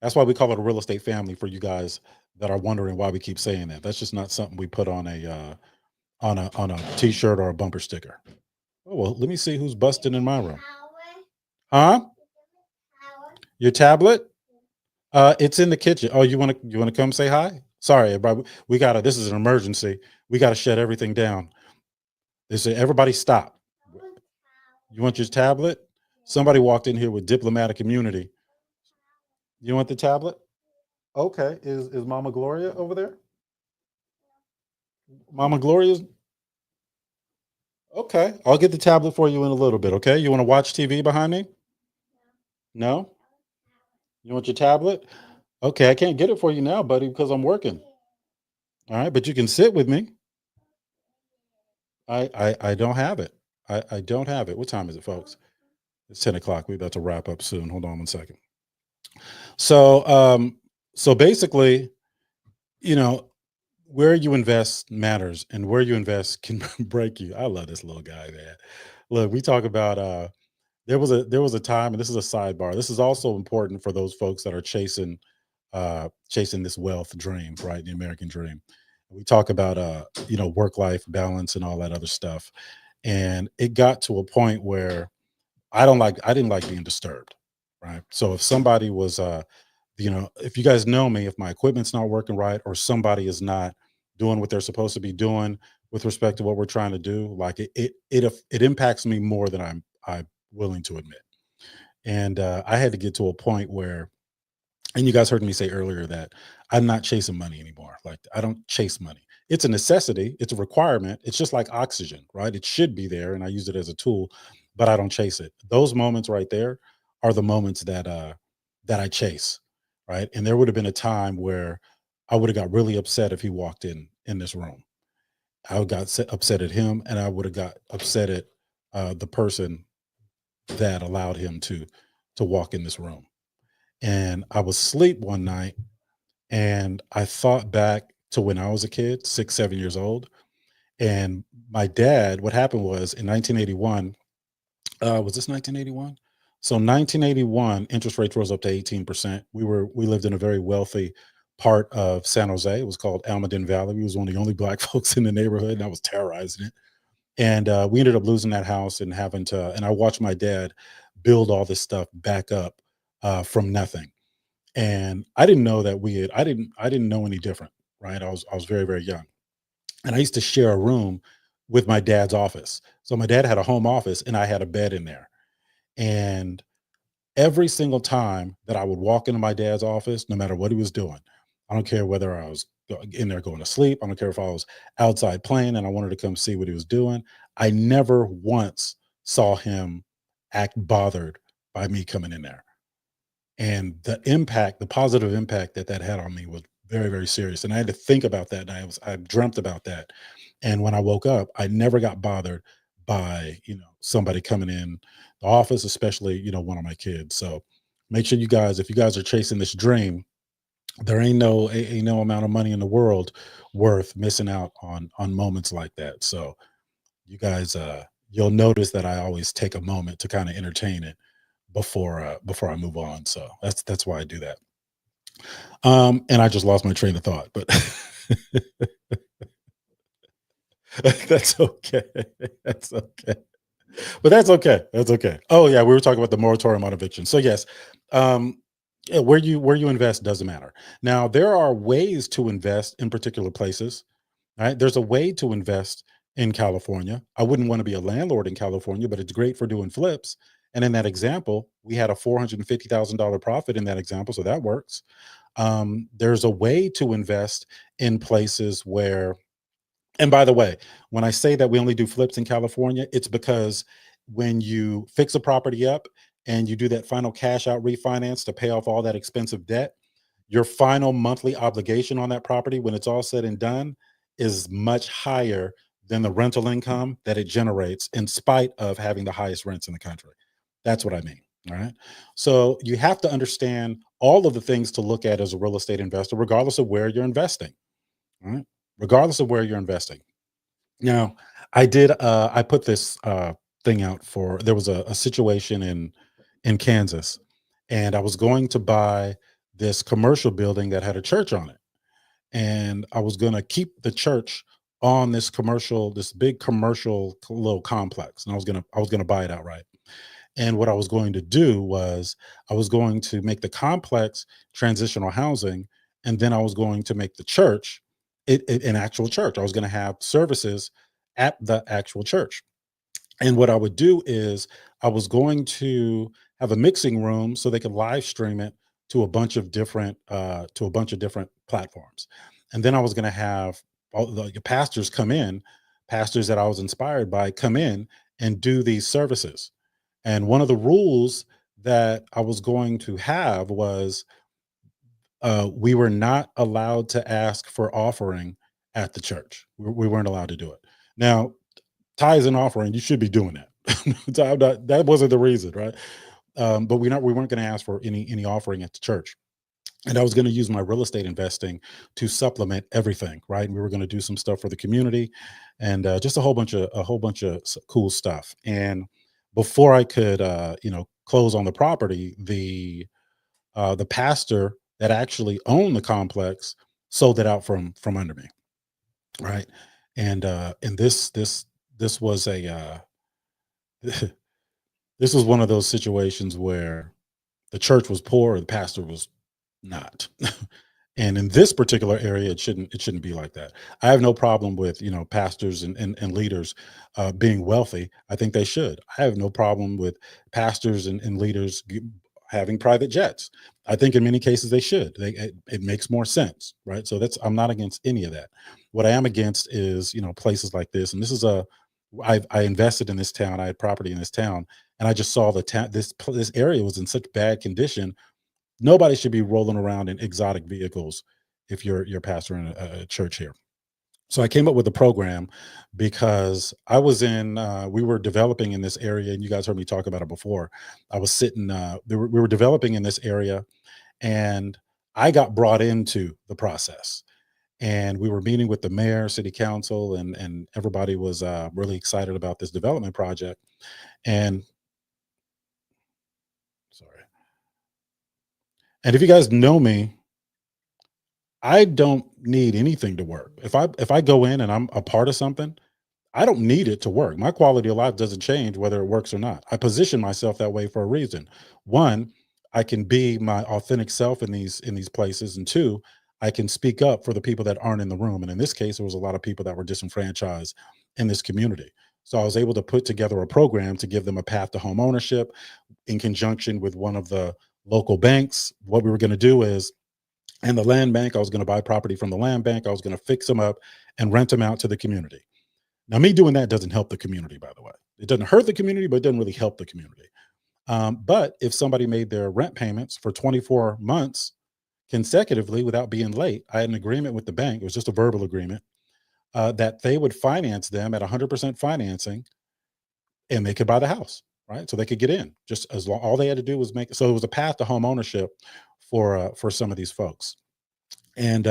That's why we call it a real estate family for you guys that are wondering why we keep saying that. That's just not something we put on a t-shirt or a bumper sticker. Oh, well, let me see who's busting in my room. Huh? Your tablet? It's in the kitchen. Oh, you want to come say hi? Sorry, everybody. This is an emergency. We got to shut everything down. They say, everybody stop. You want your tablet? Somebody walked in here with diplomatic immunity. You want the tablet? Okay. Is Mama Gloria over there? Mama Gloria's okay. I'll get the tablet for you in a little bit. Okay. You want to watch TV behind me? No? You want your tablet? Okay. I can't get it for you now, buddy, because I'm working. All right. But you can sit with me. I don't have it. I don't have it. What time is it, folks? It's 10 o'clock. We're about to wrap up soon. Hold on one second. So basically, where you invest matters, and where you invest can break you. I love this little guy, man. Look, we talk about there was a time, and this is a sidebar. This is also important for those folks that are chasing this wealth dream, right? The American dream. We talk about work-life balance and all that other stuff. And it got to a point where I didn't like being disturbed, right? So if somebody was if you guys know me, if my equipment's not working right or somebody is not doing what they're supposed to be doing with respect to what we're trying to do, like it impacts me more than I'm willing to admit. And I had to get to a point where, and you guys heard me say earlier that I'm not chasing money anymore. Like I don't chase money. it's a necessity, it's a requirement. It's just like oxygen, right? It should be there, and I use it as a tool, but I don't chase it. Those moments right there are the moments that I chase, right? And there would have been a time where I would have got really upset if he walked in this room. I got upset at him, and I would have got upset at the person that allowed him to walk in this room. And I was asleep one night, and I thought back to when I was a kid, 6, 7 years old. And my dad, what happened was in 1981, was this 1981? So 1981, interest rates rose up to 18%. We lived in a very wealthy part of San Jose. It was called Almaden Valley. We was one of the only black folks in the neighborhood, and I was terrorizing it. And we ended up losing that house and having to. And I watched my dad build all this stuff back up from nothing. And I didn't know that we had. I didn't know any different, right? I was very very young, and I used to share a room with my dad's office. So my dad had a home office, and I had a bed in there. And every single time that I would walk into my dad's office, no matter what he was doing, I don't care whether I was in there going to sleep, I don't care if I was outside playing and I wanted to come see what he was doing, I never once saw him act bothered by me coming in there. And the impact, the positive impact that that had on me was very, very serious. And I had to think about that. And I dreamt about that. And when I woke up, I never got bothered by, somebody coming in the office, especially, one of my kids. So make sure you guys, if you guys are chasing this dream, there ain't no amount of money in the world worth missing out on moments like that. So you guys, you'll notice that I always take a moment to kind of entertain it before I move on. So that's why I do that. And I just lost my train of thought, but that's okay. That's okay. But that's okay. That's okay. Oh yeah, we were talking about the moratorium on eviction. So yes, yeah, where you invest doesn't matter. Now there are ways to invest in particular places. Right? There's a way to invest in California. I wouldn't want to be a landlord in California, but it's great for doing flips. And in that example, we had a $450,000 profit in that example, so that works. There's a way to invest in places where, and by the way, when I say that we only do flips in California, it's because when you fix a property up and you do that final cash out refinance to pay off all that expensive debt, your final monthly obligation on that property, when it's all said and done, is much higher than the rental income that it generates in spite of having the highest rents in the country. That's what I mean. All right. So you have to understand all of the things to look at as a real estate investor, regardless of where you're investing. All right. Regardless of where you're investing. Now, I put this thing out for, there was a situation in Kansas, and I was going to buy this commercial building that had a church on it. And I was going to keep the church on this big commercial little complex. And I was going to buy it outright. And what I was going to do was I was going to make the complex transitional housing, and then I was going to make the church an actual church. I was going to have services at the actual church. And what I would do is I was going to have a mixing room so they could live stream it to a bunch of different platforms. And then I was going to have all the pastors come in, pastors that I was inspired by come in and do these services. And one of the rules that I was going to have was we were not allowed to ask for offering at the church. We weren't allowed to do it. Now, tithes and offering, you should be doing that. So that wasn't the reason, right? But we weren't going to ask for any offering at the church. And I was going to use my real estate investing to supplement everything, right? And we were going to do some stuff for the community, and just a whole bunch of cool stuff. And before I could, close on the property, the pastor that actually owned the complex sold it out from under me, right? And this was this was one of those situations where the church was poor, the pastor was not. And in this particular area, it shouldn't be like that. I have no problem with pastors and leaders being wealthy. I think they should. I have no problem with pastors and leaders having private jets. I think in many cases they should. It makes more sense, right? So I'm not against any of that. What I am against is, places like this. And this is I invested in this town. I had property in this town, and I just saw the town. This area was in such bad condition. Nobody should be rolling around in exotic vehicles if you're pastoring a church here. So I came up with a program because we were developing in this area, and you guys heard me talk about it before. I was sitting, we were developing in this area, and I got brought into the process. And we were meeting with the mayor, city council, and everybody was really excited about this development project. And sorry. And if you guys know me, I don't need anything to work. If I go in and I'm a part of something, I don't need it to work. My quality of life doesn't change whether it works or not. I position myself that way for a reason. One, I can be my authentic self in these places, and two, I can speak up for the people that aren't in the room. And in this case, there was a lot of people that were disenfranchised in this community. So I was able to put together a program to give them a path to home ownership in conjunction with one of the local banks. What we were going to do is, and the land bank, I was going to buy property from the land bank. I was going to fix them up and rent them out to the community. Now, me doing that doesn't help the community, by the way. It doesn't hurt the community, but it doesn't really help the community. But if somebody made their rent payments for 24 months consecutively without being late, I had an agreement with the bank. It was just a verbal agreement that they would finance them at 100% financing, and they could buy the house, right? So they could get in. Just as long, all they had to do was make. So it was a path to home ownership for some of these folks, and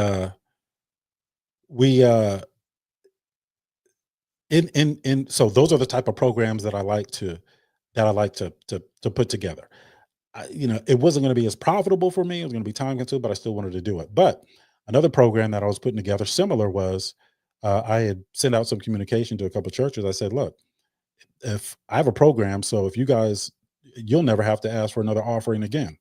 we. So those are the type of programs that I like to put together. It wasn't going to be as profitable for me. It was going to be time consuming, but I still wanted to do it. But another program that I was putting together similar was I had sent out some communication to a couple of churches. I said, look, if I have a program, so if you guys, you'll never have to ask for another offering again.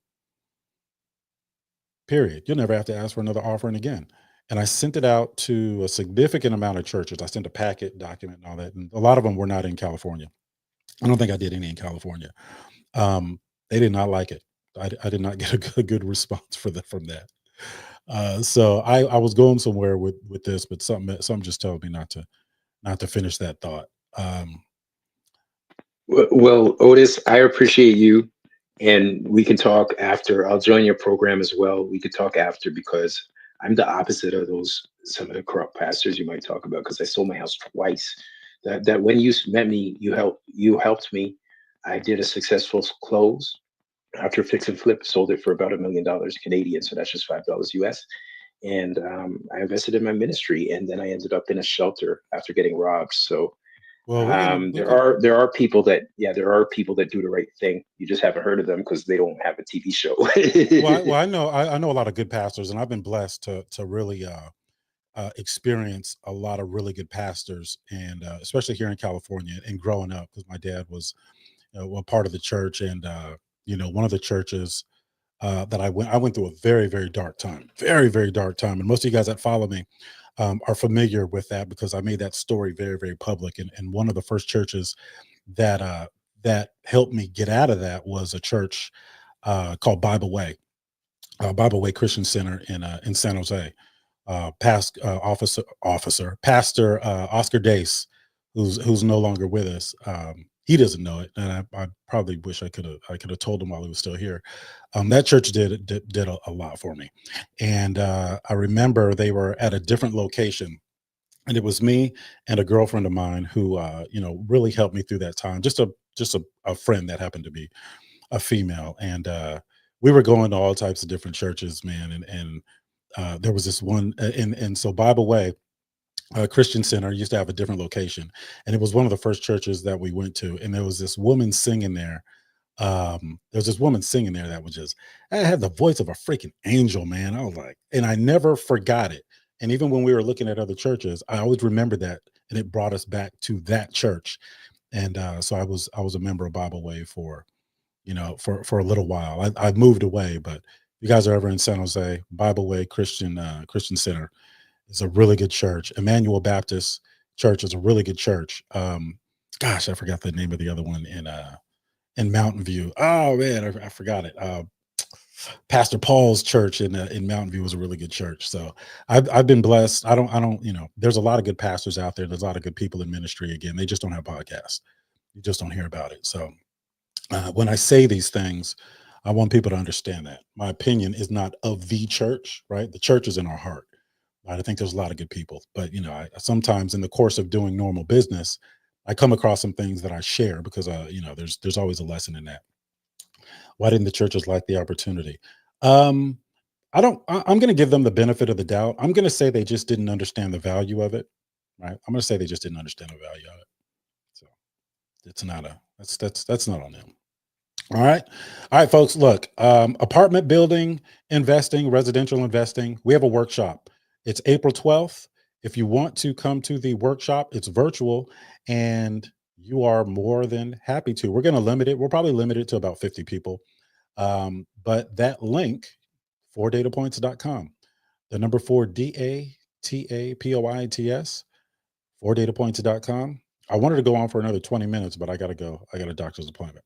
Period. You'll never have to ask for another offering again. And I sent it out to a significant amount of churches. I sent a packet, document, and all that. And a lot of them were not in California. I don't think I did any in California. They did not like it. I did not get a good response from that. So I was going somewhere with this, but something just told me not to finish that thought. Well, Otis, I appreciate you, and we can talk after. I'll join your program as well. We could talk after because I'm the opposite of some of the corrupt pastors you might talk about because I sold my house twice. That when you met me, you helped me. I did a successful close after fix and flip, sold it for about $1 million Canadian, so that's just $5 US. And I invested in my ministry, and then I ended up in a shelter after getting robbed. So Well, there are people that do the right thing. You just haven't heard of them because they don't have a TV show. well, I know a lot of good pastors, and I've been blessed to really experience a lot of really good pastors, and especially here in California and growing up, because my dad was a part of the church, and one of the churches that I went through a very, very dark time, very, very dark time. And most of you guys that follow me are familiar with that because I made that story very, very public. And one of the first churches that helped me get out of that was a church called Bible Way Christian Center in San Jose. Pastor Oscar Dace, who's no longer with us. He doesn't know it, and I probably wish I could have told him while he was still here. That church did a lot for me, and I remember they were at a different location, and it was me and a girlfriend of mine who really helped me through that time. Just a friend that happened to be a female, and we were going to all types of different churches, man, and there was this one, and so Bible Way Christian Center used to have a different location, and it was one of the first churches that we went to, and there was this woman singing there. There's this woman singing there that was just, I had the voice of a freaking angel, man. I was like, and I never forgot it. And even when we were looking at other churches, I always remembered that, and it brought us back to that church. And so I was a member of Bible Way for a little while. I moved away, but if you guys are ever in San Jose, Bible Way Christian Center is a really good church. Emmanuel Baptist Church is a really good church. Gosh, I forgot the name of the other one in Mountain View. Oh man, I forgot it. Pastor Paul's church in Mountain View was a really good church. So I've been blessed. I don't, there's a lot of good pastors out there. There's a lot of good people in ministry. Again, they just don't have podcasts. You just don't hear about it. So when I say these things, I want people to understand that my opinion is not of the church, right? The church is in our heart. Right? I think there's a lot of good people, but I sometimes in the course of doing normal business, I come across some things that I share because there's always a lesson in that. Why didn't the churches like the opportunity? Um, I'm going to give them the benefit of the doubt. I'm going to say they just didn't understand the value of it. Right? I'm going to say they just didn't understand the value of it. So it's not that's not on them. All right. All right, folks. Look, apartment building investing, residential investing. We have a workshop. It's April 12th. If you want to come to the workshop, it's virtual and you are more than happy to. We're going to limit it. We'll probably limit it to about 50 people. But that link, 4datapoints.com, the number 4DATAPOINTS, 4datapoints.com. I wanted to go on for another 20 minutes, but I got to go. I got a doctor's appointment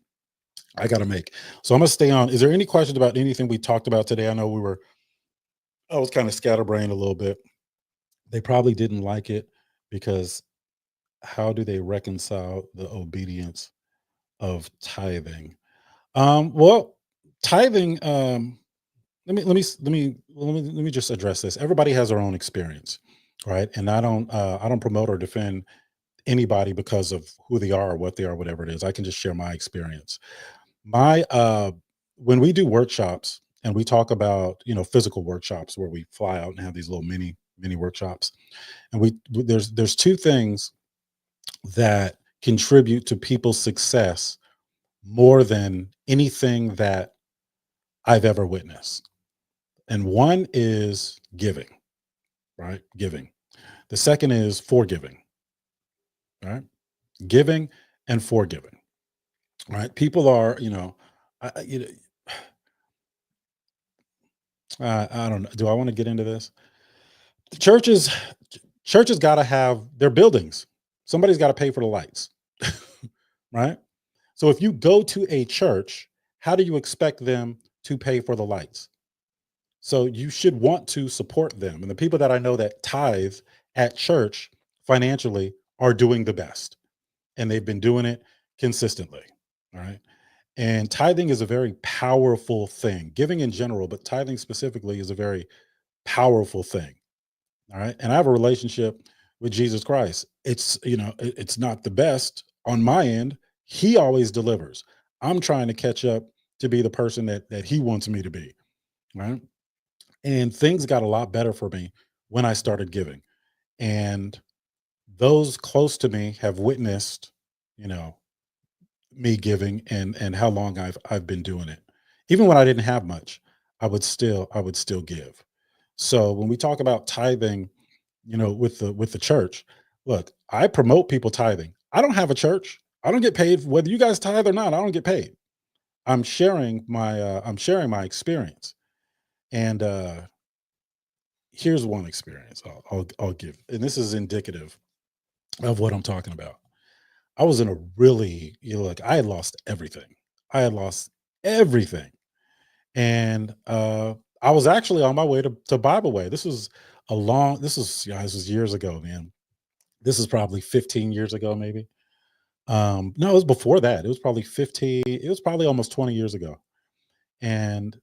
I got to make. So I'm going to stay on. Is there any questions about anything we talked about today? I know I was kind of scatterbrained a little bit. They probably didn't like it because how do they reconcile the obedience of tithing? Well, tithing, let me just address this. Everybody has their own experience, right? And I don't promote or defend anybody because of who they are or what they are, whatever it is. I can just share my experience. My When we do workshops and we talk about physical workshops where we fly out and have these little mini workshops, and there's two things that contribute to people's success more than anything that I've ever witnessed. And one is giving, right? Giving. The second is forgiving, right? Giving and forgiving, right? People are, I, I- you know, I don't know. Do I want to get into this? The churches got to have their buildings. Somebody's got to pay for the lights, right? So if you go to a church, how do you expect them to pay for the lights? So you should want to support them. And the people that I know that tithe at church financially are doing the best. And they've been doing it consistently. All right. And tithing is a very powerful thing. Giving in general, but tithing specifically is a very powerful thing. All right. And I have a relationship with Jesus Christ. It's not the best on my end. He always delivers. I'm trying to catch up to be the person that he wants me to be. Right. And things got a lot better for me when I started giving. And those close to me have witnessed, you know, me giving and how long I've been doing it. Even when I didn't have much, I would still give. So when we talk about tithing, with the church, look, I promote people tithing. I don't have a church. I don't get paid whether you guys tithe or not. I don't get paid. I'm sharing my experience. And here's one experience I'll give, and this is indicative of what I'm talking about. I was in a really, like I had lost everything. I had lost everything. And I was actually on my way to Bible Way. This was years ago, man. This is probably 15 years ago, maybe. No, it was before that. It was probably 15, it was probably almost 20 years ago. And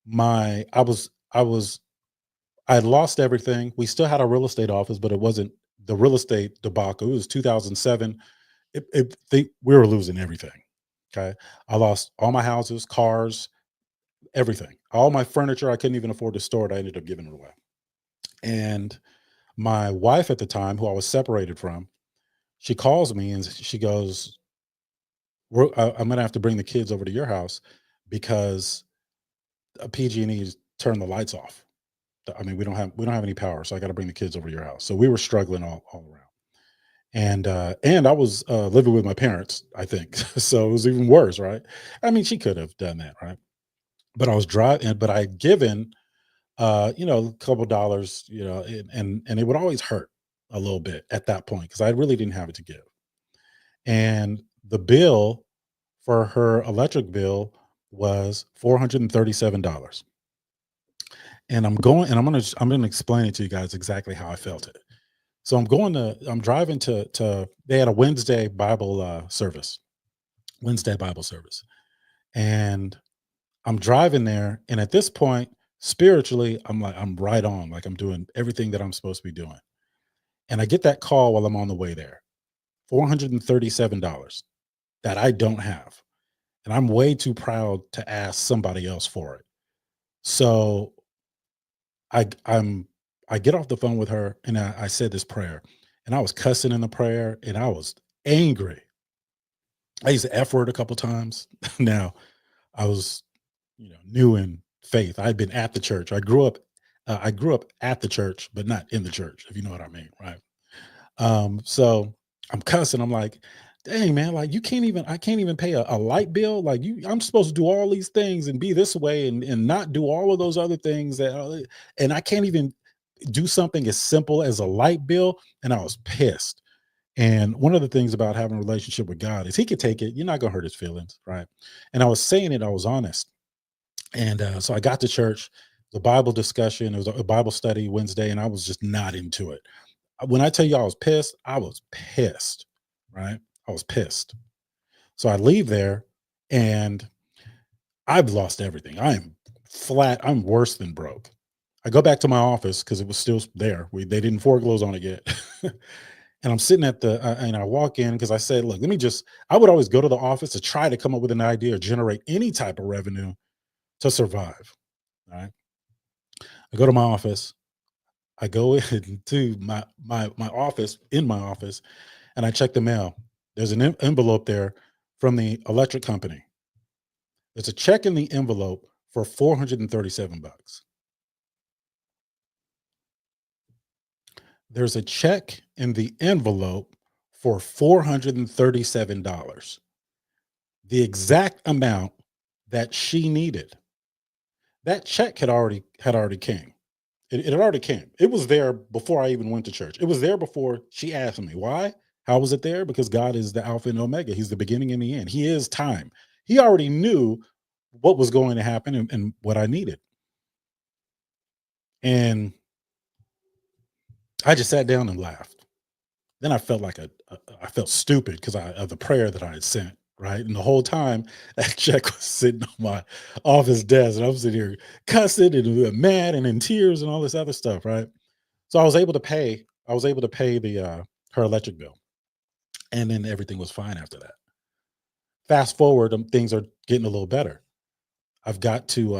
my I had lost everything. We still had a real estate office, but it wasn't the real estate debacle. It was 2007. We were losing everything. Okay. I lost all my houses, cars, everything. All my furniture. I couldn't even afford to store it. I ended up giving it away. And my wife at the time, who I was separated from, she calls me and she goes, I'm going to have to bring the kids over to your house because PG&E turned the lights off. I mean, we don't have any power, so I got to bring the kids over to your house. So we were struggling all around. And I was living with my parents, I think. So it was even worse, right? I mean, she could have done that, right? But I was driving, but I'd given a couple dollars, and it would always hurt a little bit at that point because I really didn't have it to give. And the bill for her electric bill was $437. And I'm gonna explain it to you guys exactly how I felt it. So I'm driving to they had a Wednesday Bible service, Wednesday Bible service. And I'm driving there, and at this point, spiritually, I'm right on, like I'm doing everything that I'm supposed to be doing. And I get that call while I'm on the way there. $437 that I don't have. And I'm way too proud to ask somebody else for it. So I'm I get off the phone with her and I said this prayer, and I was cussing in the prayer and I was angry. I used the F word a couple times. Now I was, new in faith. I'd been at the church. I grew up at the church, but not in the church, if you know what I mean, right? So I'm cussing. I'm like, dang man, like I can't even pay a light bill. Like I'm supposed to do all these things and be this way and not do all of those other things and I can't even do something as simple as a light bill. And I was pissed. And one of the things about having a relationship with God is he could take it. You're not gonna hurt his feelings, right? And I was saying it, I was honest. And so I got to church, the Bible discussion, it was a Bible study Wednesday, and I was just not into it. When I tell you I was pissed, right? I was pissed. So I leave there and I've lost everything. I am flat. I'm worse than broke. I go back to my office because it was still there. They didn't foreclose on it yet. And I'm sitting and I walk in because I said, look, I would always go to the office to try to come up with an idea or generate any type of revenue to survive. All right. I go to my office. I go into my office, in my office, and I check the mail. There's an envelope there from the electric company. There's a check in the envelope for $437. There's a check in the envelope for $437. The exact amount that she needed. That check had already came. It had already came. It was there before I even went to church. It was there before she asked me. Why? How was it there? Because God is the Alpha and Omega. He's the beginning and the end. He is time. He already knew what was going to happen and what I needed. And I just sat down and laughed. Then I felt I felt stupid because of the prayer that I had sent. Right. And the whole time that check was sitting on my office desk and I'm sitting here cussing and mad and in tears and all this other stuff. Right. So I was able to pay the her electric bill. And then everything was fine after that. Fast forward, things are getting a little better. I've got to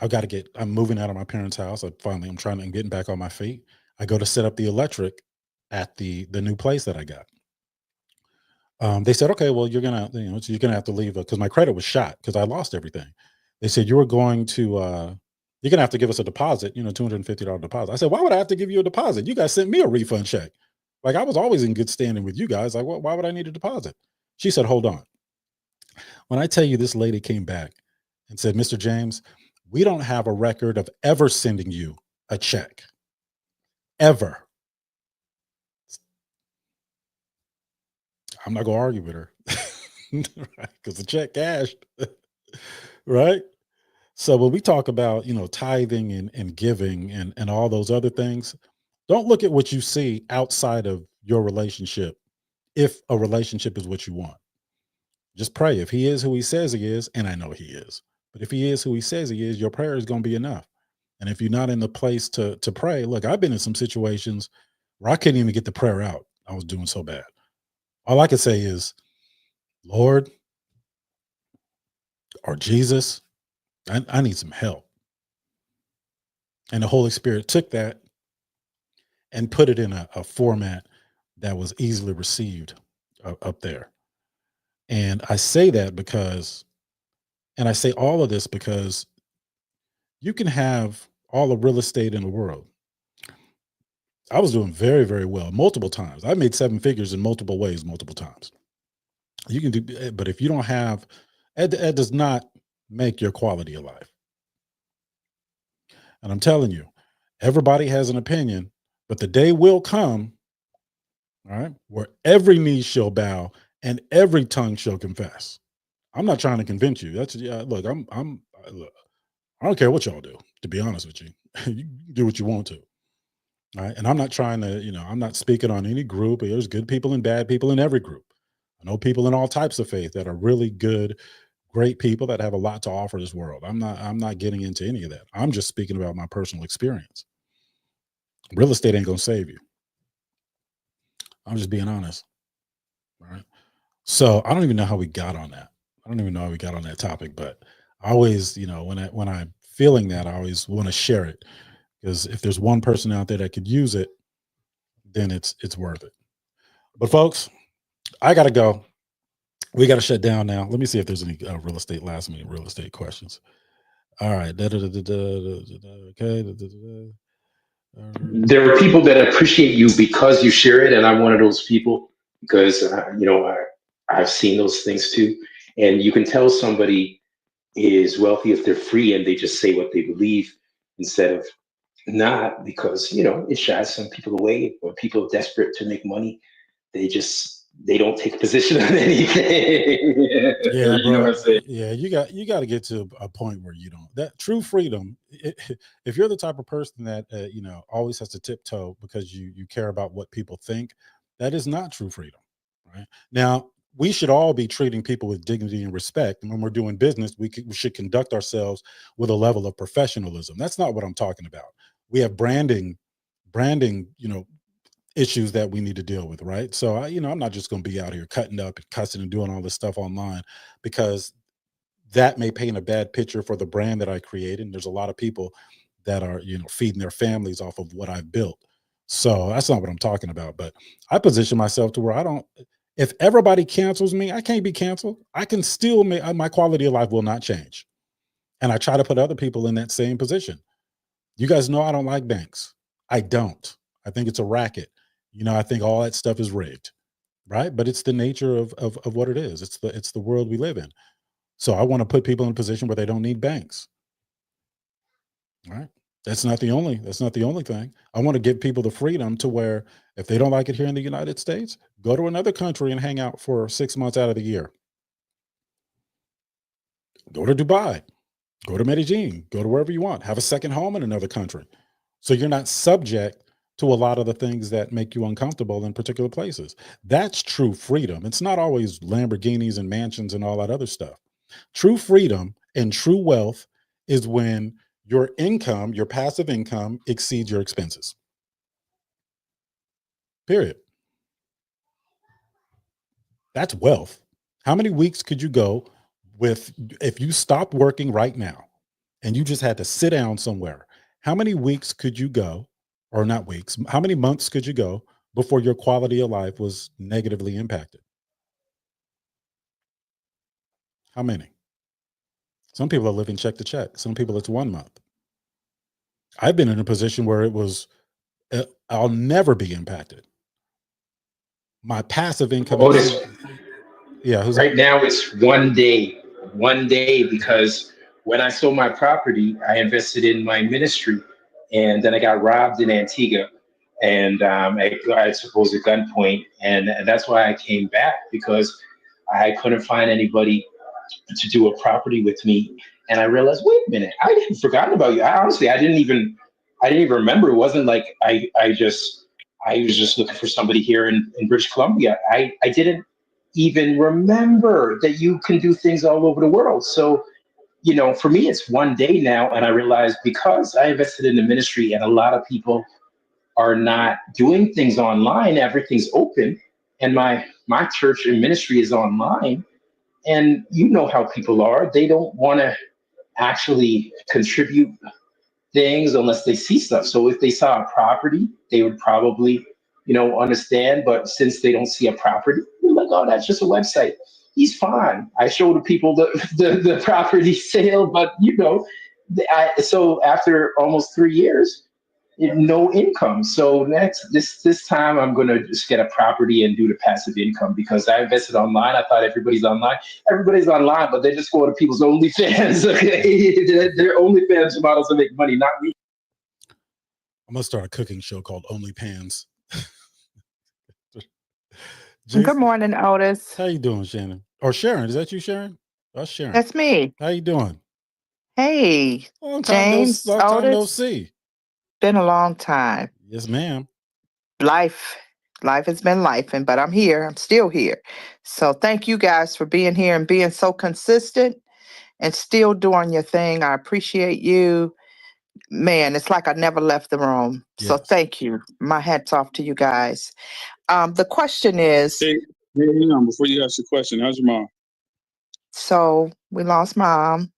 I'm moving out of my parents' house. I'm getting back on my feet. I go to set up the electric at the new place that I got. They said, okay, well, so you're gonna have to leave because my credit was shot because I lost everything. They said you're gonna have to give us a deposit, $250 deposit. I said, why would I have to give you a deposit? You guys sent me a refund check. Like I was always in good standing with you guys. Like, why would I need a deposit? She said, hold on. When I tell you this lady came back and said, Mr. James, we don't have a record of ever sending you a check. Ever. I'm not gonna argue with her. Right? Because the check cashed. Right. So when we talk about, tithing and giving and all those other things, don't look at what you see outside of your relationship. If a relationship is what you want, just pray. If he is who he says he is, and I know he is, but if he is who he says he is, your prayer is going to be enough. And if you're not in the place to pray, look, I've been in some situations where I couldn't even get the prayer out. I was doing so bad. All I could say is, Lord or Jesus, I need some help. And the Holy Spirit took that and put it in a format that was easily received up there. And I say that and I say all of this because you can have all the real estate in the world. I was doing very, very well multiple times. I made seven figures in multiple ways, multiple times. You can do, but if you don't have, it does not make your quality of life. And I'm telling you, everybody has an opinion, but the day will come, all right, where every knee shall bow and every tongue shall confess. I'm not trying to convince you. That's look, look, I don't care what y'all do, to be honest with you. You do what you want to. All right. And I'm not trying to, I'm not speaking on any group. There's good people and bad people in every group. I know people in all types of faith that are really good, great people that have a lot to offer this world. I'm not getting into any of that. I'm just speaking about my personal experience. Real estate ain't gonna save you. I'm just being honest. All right. So I don't even know how we got on that. I don't even know how we got on that topic, but I always, when I'm feeling that, I always want to share it, because if there's one person out there that could use it, then it's worth it. But folks, I gotta go. We gotta shut down now. Let me see if there's any last minute real estate questions. All right. Okay. There are people that appreciate you because you share it, and I'm one of those people because I've seen those things too. And you can tell somebody is wealthy if they're free and they just say what they believe instead of not, because it shies some people away, or people desperate to make money. They don't take a position on anything. Yeah, You know what bro. I'm saying? Yeah, you got to get to a point where you don't. That true freedom. If you're the type of person that always has to tiptoe because you care about what people think, that is not true freedom. Right now, we should all be treating people with dignity and respect. And when we're doing business, we should conduct ourselves with a level of professionalism. That's not what I'm talking about. We have branding, issues that we need to deal with, right? So I'm not just going to be out here cutting up and cussing and doing all this stuff online, because that may paint a bad picture for the brand that I created. And there's a lot of people that are, feeding their families off of what I've built. So that's not what I'm talking about. But I position myself to where if everybody cancels me, I can't be canceled. I can still my quality of life will not change. And I try to put other people in that same position. You guys know I don't like banks. I don't. I think it's a racket. I think all that stuff is rigged, right? But it's the nature of what it is. It's the world we live in. So I want to put people in a position where they don't need banks. Right? That's not the only thing. I want to give people the freedom to where if they don't like it here in the United States, go to another country and hang out for 6 months out of the year. Go to Dubai, go to Medellin, go to wherever you want. Have a second home in another country. So you're not subject to a lot of the things that make you uncomfortable in particular places. That's true freedom. It's not always Lamborghinis and mansions and all that other stuff. True freedom and true wealth is when your income, your passive income, exceeds your expenses. Period. That's wealth. How many weeks could you go if you stopped working right now and you just had to sit down somewhere? How many weeks could you go, or not weeks, how many months could you go before your quality of life was negatively impacted? How many? Some people are living check to check. Some people it's 1 month. I've been in a position where it was, I'll never be impacted. My passive income. Otis, Yeah, who's right that? now it's one day, because when I sold my property, I invested in my ministry, and then I got robbed in Antigua, and I suppose at gunpoint, and that's why I came back, because I couldn't find anybody to do a property with me, and I realized, wait a minute, I had forgotten about you. I didn't even remember. It wasn't like I was just looking for somebody here in British Columbia. I didn't even remember that you can do things all over the world. So, for me, it's one day now. And I realized, because I invested in the ministry and a lot of people are not doing things online, everything's open. And my church and ministry is online. And you know how people are. They don't want to actually contribute things unless they see stuff. So if they saw a property, they would probably, understand. But since they don't see a property, they're like, oh, that's just a website. He's fine. I show the people the property sale, but so after almost 3 years, no income. So this time I'm gonna just get a property and do the passive income, because I invested online. I thought everybody's online. Everybody's online, but they just go to people's OnlyFans. Okay, their OnlyFans models to make money, not me. I'm gonna start a cooking show called Only Pans. Good Jason, morning, Otis. how you doing, Shannon? Or Sharon? Is that you, Sharon? That's Sharon. That's me. How you doing? Hey, James, Long time no Otis. see. Been a long time. Yes, ma'am. Life, life has been life, but I'm here. I'm still here. So thank you guys for being here and being so consistent and still doing your thing. I appreciate you. Man, it's like I never left the room. So Yes. thank you. My hat's off to you guys. The question is, Hey, hang on, before you ask your question, how's your mom? so we lost mom,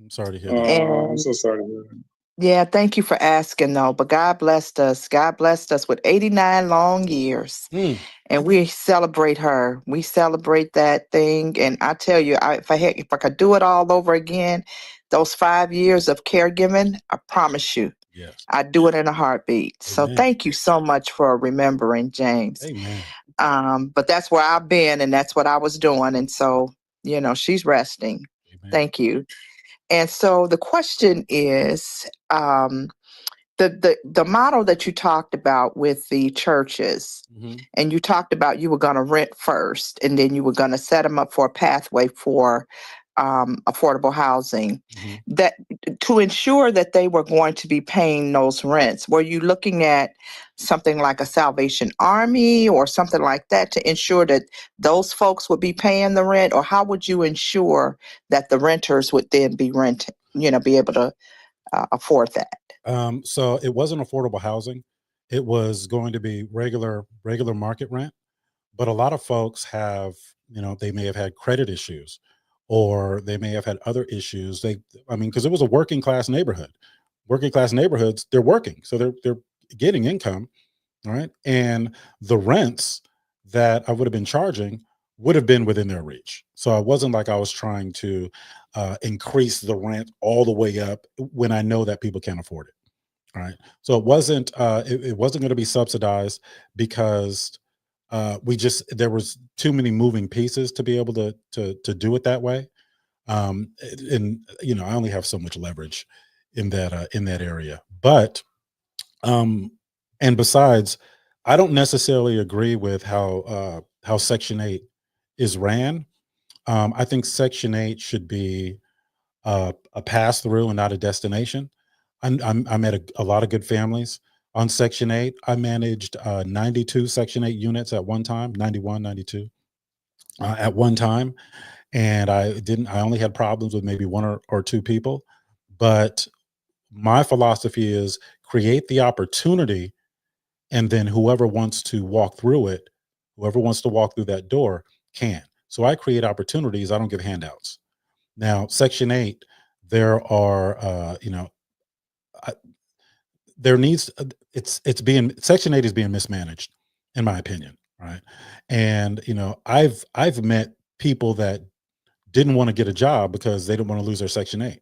I'm sorry to hear that. I'm and so sorry to hear that. yeah, thank you for asking though. But God blessed us. God blessed us with 89 long years. Mm, And we celebrate her. We celebrate that thing. And I tell you, if I could do it all over again, those 5 years of caregiving, I promise you, yes. I'd do it in a heartbeat. So Amen. thank you so much for remembering, James. Amen. But that's where I've been and that's what I was doing. And so, she's resting. Amen. Thank you. And so the question is, the model that you talked about with the churches, Hmm. and you talked about you were going to rent first and then you were going to set them up for a pathway for affordable housing, Hmm. that to ensure that they were going to be paying those rents, were you looking at something like a Salvation Army or something like that to ensure that those folks would be paying the rent, or how would you ensure that the renters would then be renting, be able to afford that? So it wasn't affordable housing. It was going to be regular market rent. But a lot of folks have, they may have had credit issues, or they may have had other issues. Because it was a working class neighborhood. Working class neighborhoods, they're working, so they're getting income, right? And the rents that I would have been charging would have been within their reach. So it wasn't like I was trying to increase the rent all the way up when I know that people can't afford it. Right. So it wasn't going to be subsidized because there was too many moving pieces to be able to do it that way. And I only have so much leverage in that area. But um, and besides, I don't necessarily agree with how Section 8 is ran. I think Section 8 should be a pass through and not a destination. I met a lot of good families on Section 8. I managed 92 Section 8 units at one time, 91, 92 at one time. And I only had problems with maybe one or two people. But my philosophy is create the opportunity, and then whoever wants to walk through it, whoever wants to walk through that door can. So I create opportunities. I don't give handouts. Now, Section 8, there are, I, there needs, it's being, Section 8 is being mismanaged, in my opinion, right? And, I've met people that didn't want to get a job because they didn't want to lose their Section 8.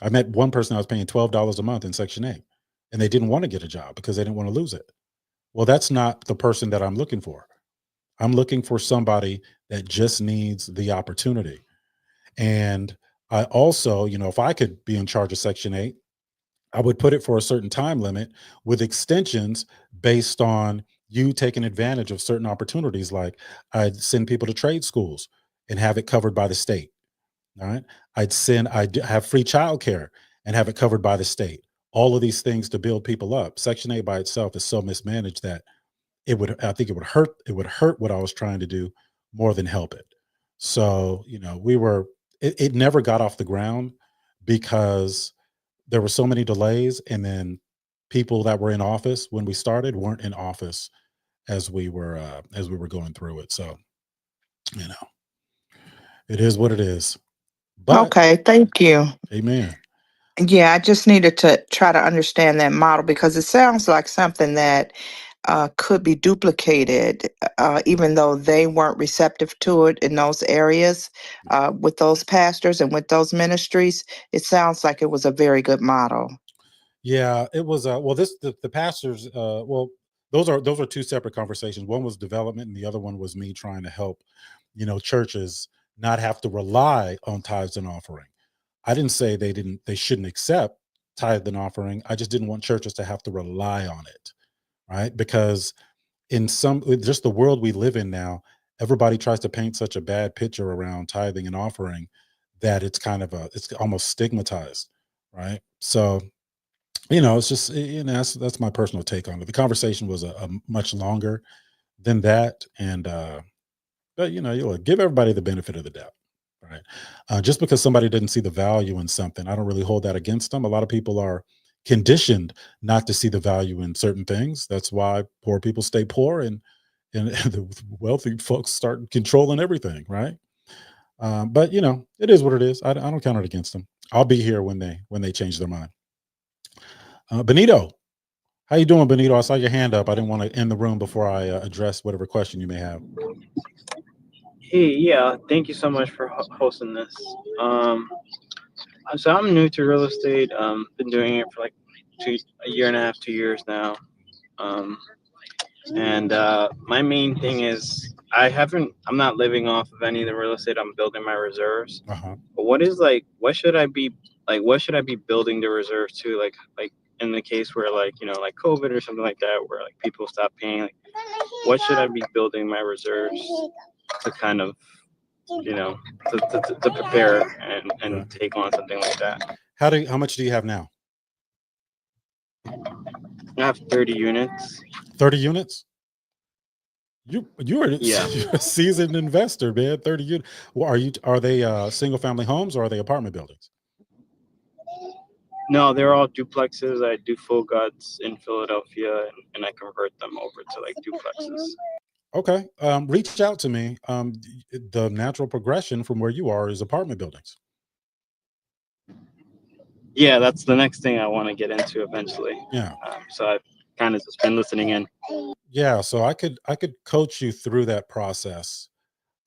I met one person I was paying $12 a month in Section 8, and they didn't want to get a job because they didn't want to lose it. Well, that's not the person that I'm looking for. I'm looking for somebody that just needs the opportunity. And I also, if I could be in charge of Section 8, I would put it for a certain time limit with extensions based on you taking advantage of certain opportunities. Like I'd send people to trade schools and have it covered by the state. All right. I'd have free childcare and have it covered by the state. All of these things to build people up. Section 8 by itself is so mismanaged that I think it would hurt what I was trying to do more than help it. So, it never got off the ground because there were so many delays, and then people that were in office when we started weren't in office as we were going through it. So, you know, it is what it is. But Okay, thank you. amen. Yeah, I just needed to try to understand that model because it sounds like something that could be duplicated, even though they weren't receptive to it in those areas with those pastors and with those ministries. It sounds like it was a very good model. Yeah, it was well the pastors those are two separate conversations. One was development and the other one was me trying to help, churches not have to rely on tithes and offering. I didn't say they shouldn't accept tithe and offering. I just didn't want churches to have to rely on it, right? Because in some with just the world we live in now, everybody tries to paint such a bad picture around tithing and offering that it's kind of it's almost stigmatized, right? So, it's just, that's my personal take on it. The conversation was a much longer than that, and but you'll give everybody the benefit of the doubt, right? Just because somebody didn't see the value in something, I don't really hold that against them. A lot of people are conditioned not to see the value in certain things. That's why poor people stay poor, and the wealthy folks start controlling everything, right? But it is what it is. I don't count it against them. I'll be here when they change their mind. Benito, how you doing, Benito? I saw your hand up. I didn't want to end the room before I address whatever question you may have. Hey, yeah, thank you so much for hosting this. So I'm new to real estate. Been doing it for like a year and a half, 2 years now. And my main thing is I'm not living off of any of the real estate. I'm building my reserves. Uh-huh. But what should I be building the reserves to? Like in the case where like COVID or something like that, where like people stop paying. Like, what should I be building my reserves to kind of to prepare and Okay. take on something like that? How much do you have now? I have 30 units. 30 units? You're Yeah. a seasoned investor, man. 30 units. Well, are they single family homes or are they apartment buildings? No, they're all duplexes. I do full guts in Philadelphia, and I convert them over to like duplexes. Okay. Reach out to me. The natural progression from where you are is apartment buildings. Yeah, that's the next thing I want to get into eventually. Yeah. So I've kind of just been listening in. Yeah. So I could coach you through that process.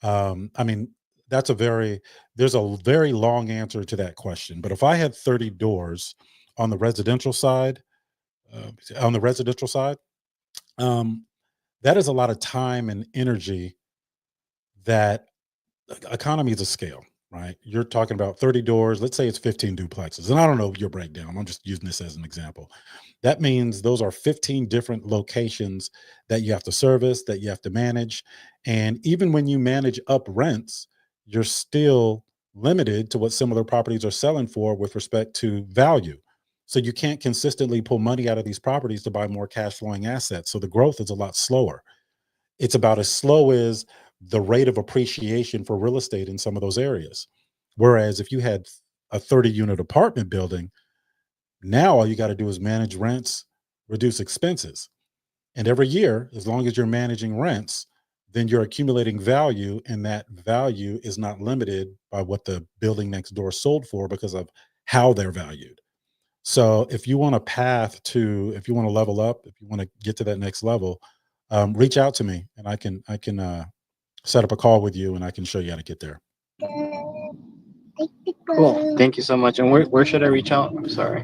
I mean, there's a very long answer to that question. But if I had 30 doors on the residential side, uh, on the residential side, um, that is a lot of time and energy that economies of scale, right? You're talking about 30 doors, let's say it's 15 duplexes. And I don't know your breakdown. I'm just using this as an example. That means those are 15 different locations that you have to service, that you have to manage. And even when you manage up rents, you're still limited to what similar properties are selling for with respect to value. So you can't consistently pull money out of these properties to buy more cash flowing assets. So the growth is a lot slower. It's about as slow as the rate of appreciation for real estate in some of those areas. Whereas if you had a 30 unit apartment building, now all you got to do is manage rents, reduce expenses. And every year, as long as you're managing rents, then you're accumulating value, and that value is not limited by what the building next door sold for because of how they're valued. So if you want a path if you want to level up, if you want to get to that next level, reach out to me, and I can set up a call with you, and I can show you how to get there. Cool. Thank you so much. And where should I reach out? I'm sorry.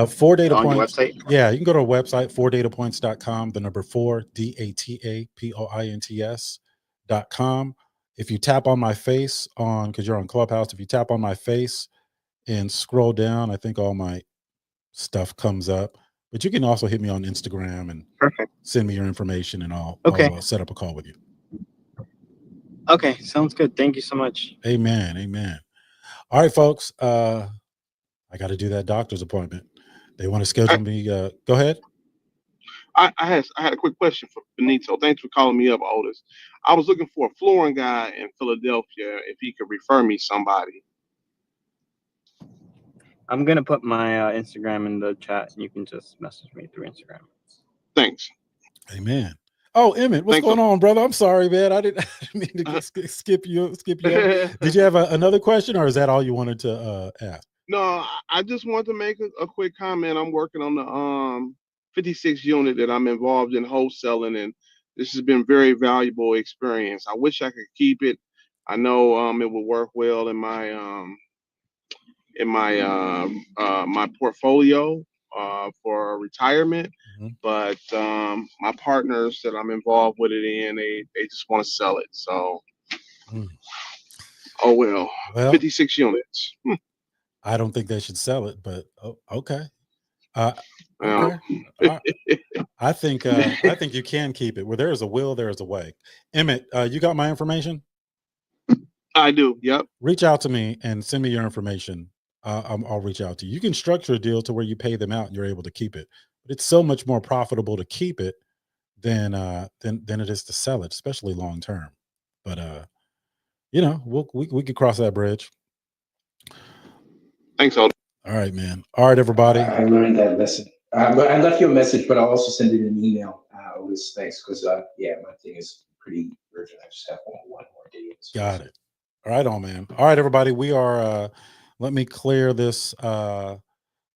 4 data On your points. website? Yeah, you can go to our website, 4datapoints.com, the number 4, DATAPOINTS.com. If you tap on my face because you're on Clubhouse, if you tap on my face and scroll down, I think all my stuff comes up. But you can also hit me on Instagram and Perfect. send me your information, and I'll set up a call with you. Okay, sounds good. Thank you so much. Amen. Amen. All right, folks. I got to do that doctor's appointment. They want to schedule me. Go ahead. I had a quick question for Benito. Thanks for calling me up, Otis. I was looking for a flooring guy in Philadelphia. If he could refer me somebody. I'm gonna put my Instagram in the chat, and you can just message me through Instagram. Thanks. Amen. Oh, Emmett, what's going on, brother? I'm sorry, man. I didn't mean to skip you. Did you have another question, or is that all you wanted to ask? No, I just wanted to make a quick comment. I'm working on the 56 unit that I'm involved in wholesaling, and this has been very valuable experience. I wish I could keep it. I know it would work well in my portfolio for retirement. But my partners that I'm involved with it in, they just want to sell it. So, oh well, 56 units. I don't think they should sell it, but okay. Well, Okay. I think you can keep it. Where there is a will, there is a way. Emmett, you got my information? I do. Yep. Reach out to me and send me your information. I'll reach out to you. You can structure a deal to where you pay them out and you're able to keep it. But it's so much more profitable to keep it than it is to sell it, especially long term. But we could cross that bridge. Thanks, Alden. All right, man. All right, everybody. I learned that lesson. But I left you a message, but I'll also send it in an email. Otis, thanks, because yeah, my thing is pretty urgent. I just have one more day. Got it. All right, on man. All right, everybody. We are. Let me clear this. We're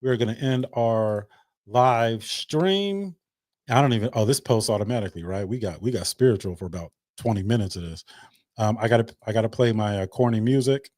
going to end our live stream. I don't even. Oh, this posts automatically, right? We got spiritual for about 20 minutes of this. I gotta play my corny music.